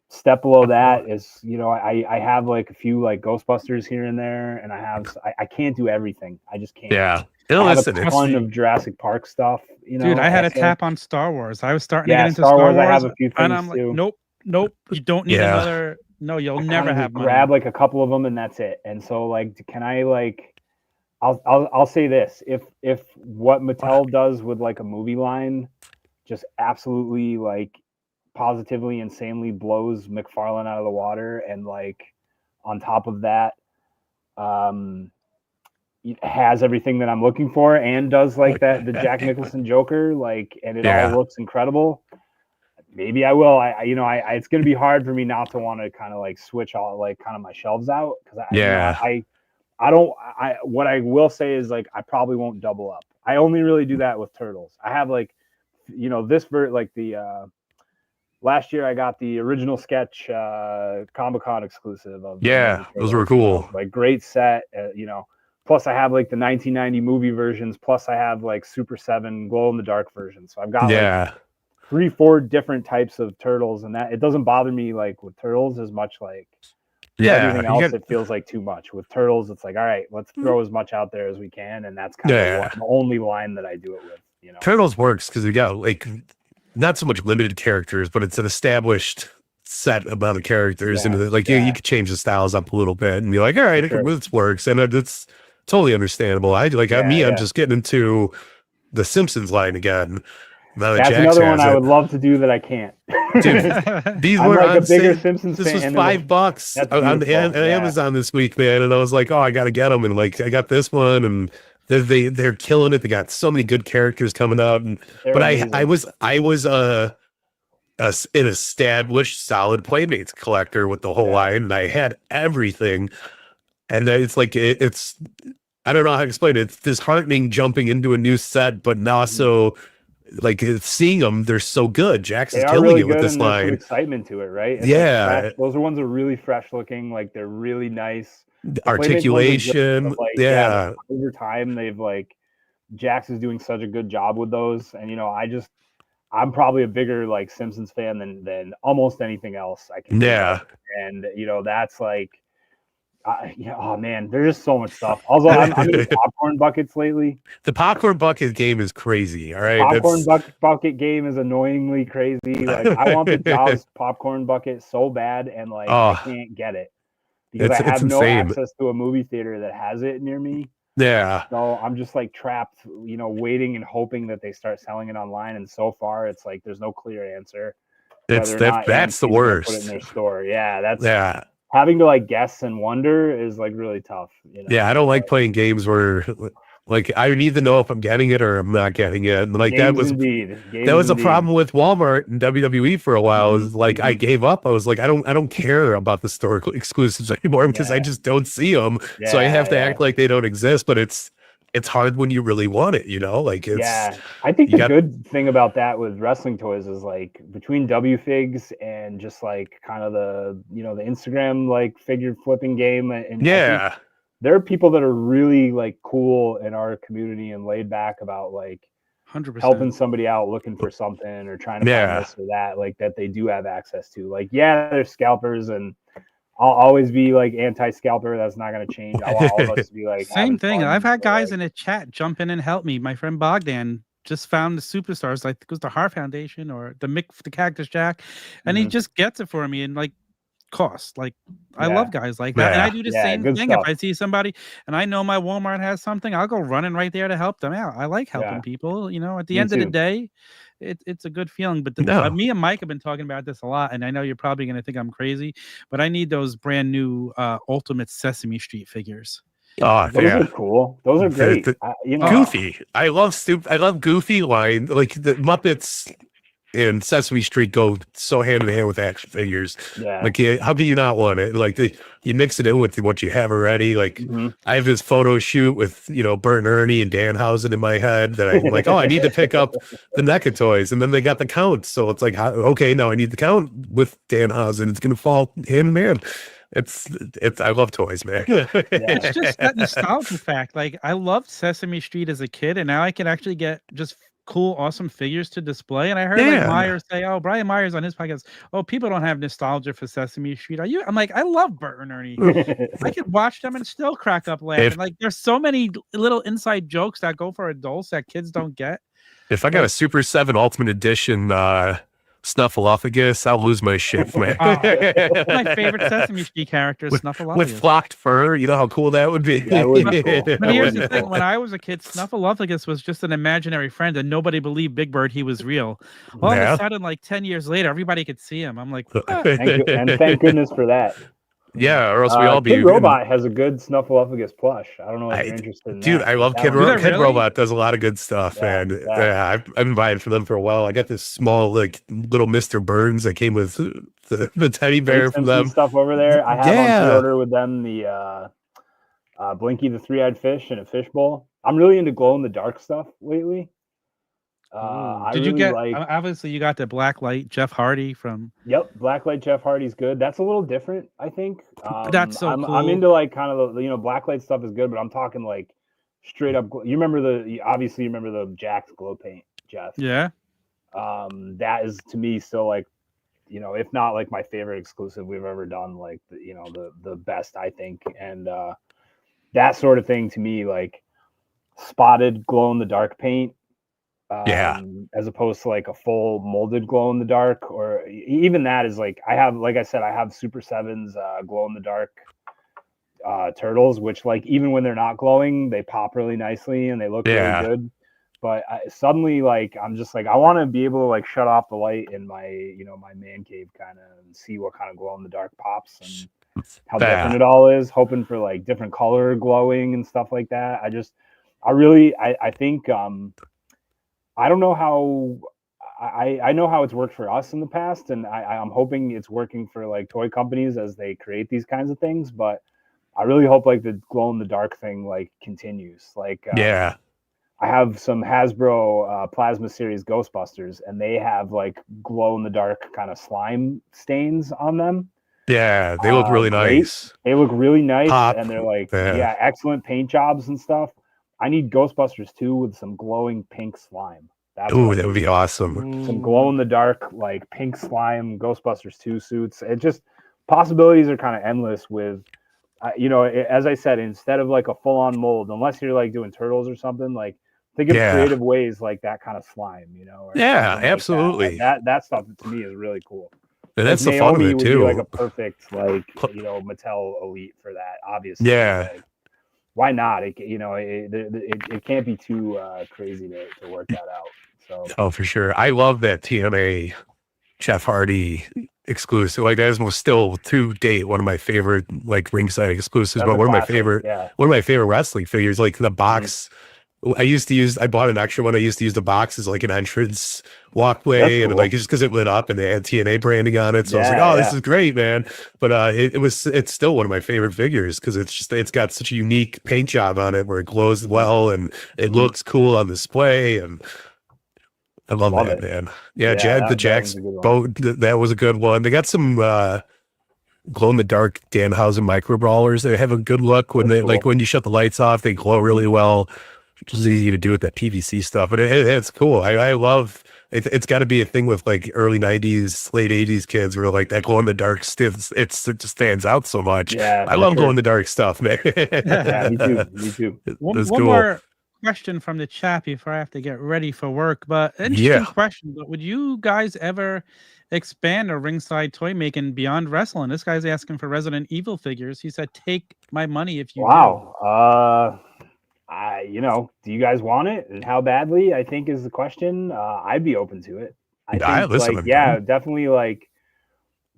S4: step below that is, I have like a few like Ghostbusters here and there, and I can't do everything. I just can't.
S3: Yeah.
S4: I have
S3: Listen,
S4: a
S3: it's,
S4: ton of Jurassic Park stuff.
S2: Dude, I had a
S4: also.
S2: tap on Star Wars. I was starting
S4: Yeah,
S2: to get into
S4: Star
S2: Star
S4: Wars,
S2: Wars,
S4: I have a few
S2: and
S4: things
S2: I'm like,
S4: too.
S2: nope. You don't need
S3: Yeah.
S2: another No, you'll
S4: I
S2: never
S4: kinda
S2: have
S4: just
S2: money.
S4: grab like a couple of them and that's it. And so like, can I like, I'll say this: if what Mattel does with like a movie line just absolutely like positively insanely blows McFarlane out of the water, and like on top of that, um, it has everything that I'm looking for and does like that the Jack Nicholson Joker, like, and it all
S3: Yeah.
S4: looks incredible. Maybe I will. It's going to be hard for me not to want to kind of like switch all like kind of my shelves out because
S3: Yeah.
S4: I don't. What I will say is like I probably won't double up. I only really do that with Turtles. I have like, like the last year I got the original sketch Comic-Con exclusive of the
S3: Yeah,
S4: Ninja
S3: those were
S4: Turtles.
S3: cool.
S4: Like great set, Plus I have like the 1990 movie versions. Plus I have like Super 7 glow in the dark versions. So I've got like
S3: Yeah.
S4: 3-4 different types of turtles, and that it doesn't bother me like with turtles as much. Like with
S3: Yeah.
S4: everything
S3: You
S4: else,
S3: got,
S4: it feels like too much. With turtles, it's like, all right, let's throw as much out there as we can, and that's kind
S3: yeah.
S4: of the only line that I do it with.
S3: Turtles works because you got like not so much limited characters, but it's an established set amount of characters,
S4: Yeah,
S3: and like
S4: yeah.
S3: you could change the styles up a little bit and be like, all right,
S4: For sure.
S3: this works, and it's totally understandable. I'm just getting into the Simpsons line again. Now that
S4: That's
S3: Jax
S4: another one
S3: has
S4: I
S3: it.
S4: would love to do that I can't.
S3: Dude, these
S4: I'm
S3: were
S4: like
S3: on
S4: a bigger
S3: sale.
S4: Simpsons
S3: This
S4: fan.
S3: was
S4: and
S3: $5
S4: that's
S3: on
S4: beautiful. Yeah.
S3: Amazon this week, man. And I was like, oh, I gotta get them. And like, I got this one, and they're killing it. They got so many good characters coming out. And
S4: They're amazing.
S3: I was an established solid Playmates collector with the whole line, and I had everything. And then it's like it's I don't know how to explain it. It's disheartening jumping into a new set, but also like seeing them, they're so good. Jax is
S4: They are
S3: killing
S4: really
S3: it with
S4: good,
S3: this
S4: and there's some
S3: line.
S4: excitement to it, right? It's
S3: Yeah.
S4: like fresh. Those are ones that are really fresh looking. Like they're really nice. The Playmates ones are good,
S3: Articulation.
S4: but, like,
S3: Yeah.
S4: over time they've like Jax is doing such a good job with those, and I'm probably a bigger like Simpsons fan than almost anything else I can.
S3: Yeah.
S4: And that's like, oh man, there's just so much stuff. Also, I'm in popcorn buckets lately.
S3: The popcorn bucket game is crazy. All right.
S4: Popcorn bucket game is annoyingly crazy. Like I want the Jaws popcorn bucket so bad, and like I can't get it because I have no access to a movie theater that has it near me.
S3: Yeah.
S4: So I'm just like trapped, waiting and hoping that they start selling it online. And so far, it's like there's no clear answer.
S3: That's the worst.
S4: Put it in their store. Yeah,
S3: yeah.
S4: Having to like guess and wonder is like really tough.
S3: Yeah, I don't like playing games where like I need to know if I'm getting it or I'm not getting it. And like that was a problem with Walmart and WWE for a while. It was like I gave up. I was like, I don't care about the store exclusives anymore because I just don't see them. So I have to act like they don't exist. But it's hard when you really want it, like it's
S4: I think the good thing about that with wrestling toys is like between WFigs and just like kind of the the Instagram like figure flipping game, and there are people that are really like cool in our community and laid back about like
S2: 100%
S4: helping somebody out looking for something or trying to find this or that, like that they do have access to. Like there's scalpers, and I'll always be like anti-scalper. That's not going to change. I'll always be like
S2: same thing.
S4: Fun,
S2: I've had guys in a chat jump in and help me. My friend Bogdan just found the superstars, like it was the Heart Foundation or the Cactus Jack, and he just gets it for me and like cost. Like I love guys like that, and I do the same thing. Stuff. If I see somebody and I know my Walmart has something, I'll go running right there to help them out. I like helping people. At the end of the day, it's a good feeling. But me and Mike have been talking about this a lot, and I know you're probably going to think I'm crazy, but I need those brand new Ultimate Sesame Street figures.
S3: Oh,
S4: those are cool. Those are great.
S3: Goofy. I love Goofy line. Like the Muppets and Sesame Street go so hand in hand with action figures.
S4: Yeah.
S3: Like, how do you not want it? Like, you mix it in with what you have already. Like, I have this photo shoot with, Bert and Ernie and Danhausen in my head that I'm like, oh, I need to pick up the NECA toys. And then they got the Count. So it's like, okay, now I need the Count with Danhausen. It's going to fall hand in hand. It's I love toys, man.
S2: It's just that nostalgia fact. Like, I loved Sesame Street as a kid, and now I can actually get just cool, awesome figures to display. And I heard like Myers say, "Oh, Brian Myers on his podcast, oh, people don't have nostalgia for Sesame Street. Are you?" I'm like, I love Bert and Ernie. I could watch them and still crack up laughing. Like, there's so many little inside jokes that go for adults that kids don't get.
S3: If I got a Super 7 Ultimate Edition Snuffleupagus. I'll lose my shit, man.
S2: My favorite Sesame Street character is
S3: with
S2: Snuffleupagus.
S3: flocked fur. You know how cool that would be.
S4: That would be cool.
S2: But here's the thing: when I was a kid, Snuffleupagus was just an imaginary friend, and nobody believed Big Bird he was real. All of a sudden, like 10 years later, everybody could see him. I'm like, what?
S4: Thank goodness for that.
S3: Yeah, or else we all be.
S4: Kid Robot has a good Snuffleupagus plush. I don't know if you're interested in
S3: dude,
S4: that.
S3: I love Kid
S2: Robot.
S3: Kid Robot does a lot of good stuff,
S4: Yeah,
S3: and
S4: yeah.
S3: I've been buying from them for a while. I got this small, like, little Mr. Burns that came with the teddy bear from them.
S4: Stuff over there. I have on pre-order with them the Blinky the Three-Eyed Fish and a fishbowl. I'm really into glow-in-the-dark stuff lately.
S2: Did you get? Obviously, you got the Blacklight Jeff Hardy from.
S4: Yep, Blacklight Jeff Hardy's good. That's a little different, I think.
S2: That's so cool.
S4: I'm into like kind of the Blacklight stuff is good, but I'm talking like straight up. You remember the Jack's glow paint, Jeff?
S2: Yeah.
S4: That is to me still like, if not like my favorite exclusive we've ever done, like the best I think, and that sort of thing to me, like spotted glow in the dark paint. As opposed to like a full molded glow in the dark, or even that is like I have Super 7's glow in the dark turtles, which like even when they're not glowing, they pop really nicely and they look really good. But suddenly, like I'm just like I want to be able to like shut off the light in my my man cave kind of and see what kind of glow in the dark pops and how different it all is. Hoping for like different color glowing and stuff like that. I think. I don't know how I know how it's worked for us in the past, and I'm hoping it's working for like toy companies as they create these kinds of things. But I really hope like the glow in the dark thing like continues. Like I have some Hasbro Plasma Series Ghostbusters, and they have like glow in the dark kind of slime stains on them.
S3: Yeah, they look really nice.
S4: They look really nice, and they're like excellent paint jobs and stuff. I need Ghostbusters 2 with some glowing pink slime.
S3: That would be awesome.
S4: Some glow in the dark, like pink slime Ghostbusters 2 suits. It just possibilities are kind of endless with, as I said, instead of like a full on mold, unless you're like doing turtles or something, like think of creative ways like that kind of slime, or
S3: absolutely.
S4: Like that stuff to me is really cool.
S3: And that's the fun of it too.
S4: Like a perfect Mattel Elite for that, obviously.
S3: Yeah.
S4: Like, why not? It can't be too crazy to work that out. So
S3: for sure. I love that TNA Jeff Hardy exclusive. Like that is still to date one of my favorite like ringside exclusives. But one of my favorite wrestling figures. Like the box. I bought an extra one. I used to use the box as like an entrance walkway, and like just because it lit up and they had TNA branding on it. So I was like, this is great, man. But it's still one of my favorite figures because it's got such a unique paint job on it where it glows well and it looks cool on display, and I love that, man. Yeah, the Jack's boat, that was a good one. They got some glow in the dark Danhausen micro brawlers. They have a good look when like when you shut the lights off, they glow really well. It's easy to do with that PVC stuff, but it's cool. I love it. It's got to be a thing with like early 90s, late 80s kids where like that glow in the dark stuff, it just stands out so much. Yeah, I love glow in the dark stuff, man.
S4: Yeah, me too.
S2: One more question from the chat before I have to get ready for work, but interesting question. But would you guys ever expand a ringside toy making beyond wrestling? This guy's asking for Resident Evil figures. He said, "Take my money if you do."
S4: Do you guys want it and how badly? I think is the question. I'd be open to it. I think, definitely. Like,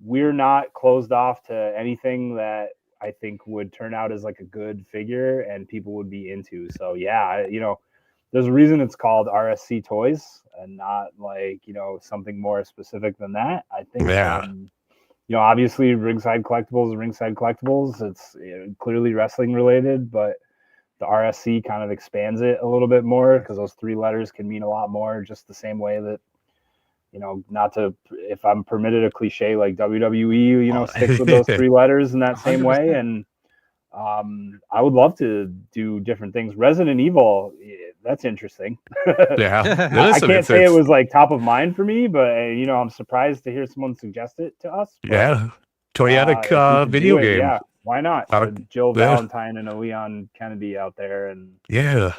S4: we're not closed off to anything that I think would turn out as like a good figure and people would be into. So there's a reason it's called RSC Toys and not like something more specific than that. I think. Obviously, ringside collectibles. It's clearly wrestling related, but the RSC kind of expands it a little bit more because those 3 letters can mean a lot more, just the same way that, not to, if I'm permitted a cliche like WWE, sticks with those 3 letters in that same 100%. Way. And I would love to do different things. Resident Evil, that's interesting.
S3: I
S4: can't say it was like top of mind for me, but I'm surprised to hear someone suggest it to us. But,
S3: toyetic video game.
S4: Yeah. Why not? Jill Valentine and a Leon Kennedy out there, and I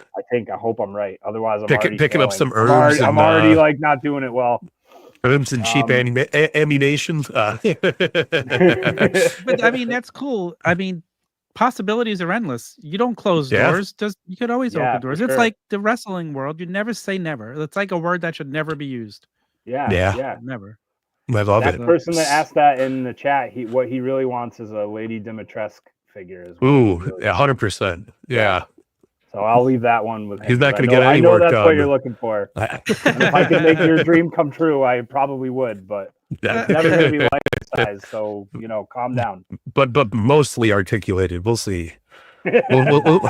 S4: hope I'm right. Otherwise, I'm
S3: picking up some herbs.
S4: I'm already like not doing it well.
S3: Some cheap ammunition.
S2: But I mean, that's cool. I mean, possibilities are endless. You don't close doors. Just you could always open doors. It's like the wrestling world. You never say never. It's like a word that should never be used.
S4: Yeah.
S2: Never.
S3: I love it.
S4: That person that asked that in the chat, what he really wants is a Lady Dimitrescu figure.
S3: Ooh, 100%. Yeah.
S4: So I'll leave that one with him.
S3: He's not going to get
S4: I
S3: any
S4: know
S3: work
S4: that's
S3: done.
S4: what you're looking for. And if I could make your dream come true, I probably would, but it's never going to be life size. So, calm down.
S3: But mostly articulated. We'll see. We'll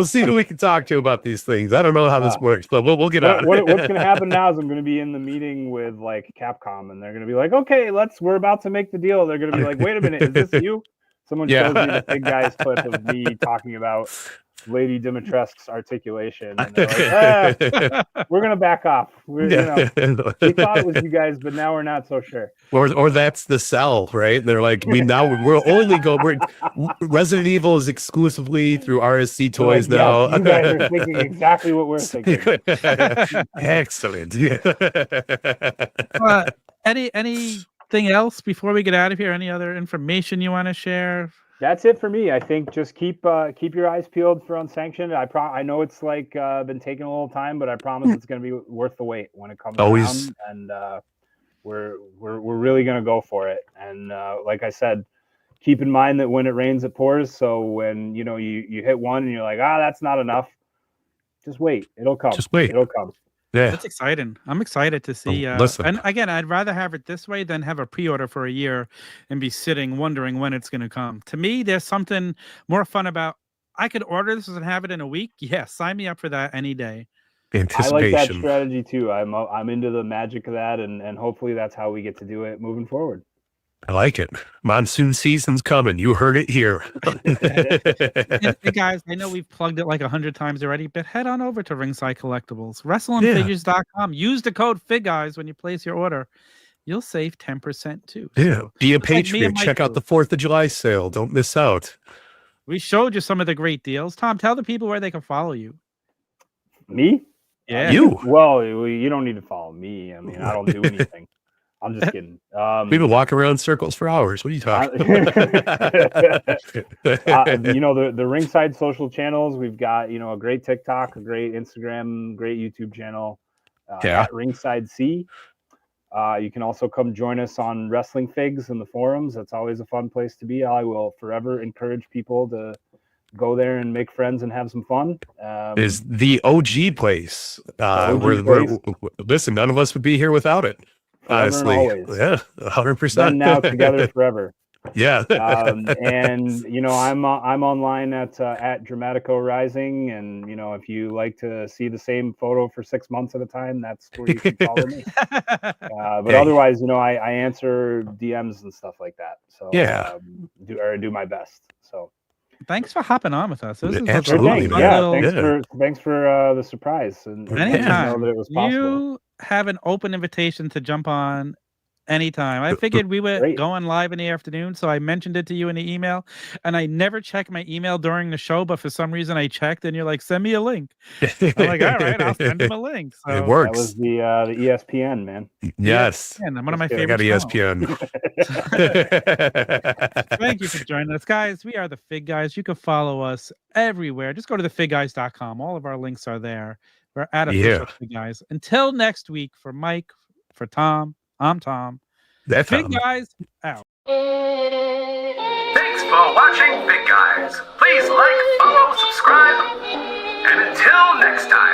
S3: see who we can talk to about these things. I don't know how this works, but we'll get on.
S4: What's going to happen now is I'm going to be in the meeting with like Capcom, and they're going to be like, "Okay, we're about to make the deal." They're going to be like, "Wait a minute, is this you?" Someone shows me the FigGuys clip of me talking about Lady Dimitrescu's articulation, and they're like, "We're going to back off. We thought it was you guys, but now we're not so sure."
S3: Or that's the sell, right? They're like, Resident Evil is exclusively through RSC Toys now.
S4: You guys are thinking exactly what we're thinking.
S3: Excellent.
S2: Anything else before we get out of here? Any other information you want to share?
S4: That's it for me. I think just keep your eyes peeled for Unsanctioned. I know it's been taking a little time, but I promise it's going to be worth the wait when it comes around. And we're really going to go for it. And like I said, keep in mind that when it rains, it pours. So when you hit one and you're like, that's not enough, just wait. It'll come.
S3: Just wait.
S4: It'll come.
S2: Yeah, that's exciting. I'm excited to see.
S3: Listen.
S2: And again, I'd rather have it this way than have a pre-order for a year and be sitting wondering when it's going to come. To me, there's something more fun about. I could order this and have it in a week. Yeah, sign me up for that any day.
S3: Anticipation.
S4: I like that strategy too. I'm into the magic of that, and hopefully that's how we get to do it moving forward.
S3: I like it. Monsoon season's coming. You heard it here.
S2: Hey guys, I know we've plugged it like 100 times already, but head on over to Ringside Collectibles, WrestlingFigures.com. Use the code FigGuys when you place your order. You'll save 10% too.
S3: Yeah, be a Patriot. Check out the 4th of July sale. Don't miss out.
S2: We showed you some of the great deals. Tom, tell the people where they can follow you.
S4: Me?
S2: Yeah.
S3: You.
S4: Well, you don't need to follow me. I mean, I don't do anything. I'm just kidding.
S3: We've been walking around in circles for hours. What are you talking
S4: about? The Ringside social channels. We've got, a great TikTok, a great Instagram, great YouTube channel. At Ringside C. You can also come join us on Wrestling Figs in the forums. That's always a fun place to be. I will forever encourage people to go there and make friends and have some fun.
S3: Is the OG place. Listen, none of us would be here without it. Honestly, yeah, 100%.
S4: Then now together forever.
S3: Yeah.
S4: And I'm online at Dramatico Rising, and if you like to see the same photo for 6 months at a time, that's where you can follow me. But otherwise, I answer DMs and stuff like that. So do my best. So
S2: thanks for hopping on with us. This is
S3: absolutely.
S4: Thanks for the surprise. And
S2: anytime
S4: know that it was possible.
S2: You have an open invitation to jump on anytime. I figured we were going live in the afternoon, so I mentioned it to you in the email, and I never check my email during the show, but for some reason I checked, and you're like, send me a link. I'm like, all right, I'll send him a link. So
S3: it works.
S4: That was the ESPN, man.
S3: Yes.
S2: ESPN, one of my favorite.
S3: I got ESPN.
S2: Thank you for joining us, guys. We are the Fig Guys. You can follow us everywhere. Just go to thefigguys.com. All of our links are there. We're at official Fig Guys. Until next week, for Mike, for Tom, I'm Tom.
S3: That's
S2: Fig Guys out.
S1: Thanks for watching, Fig Guys. Please like, follow, subscribe, and until next time.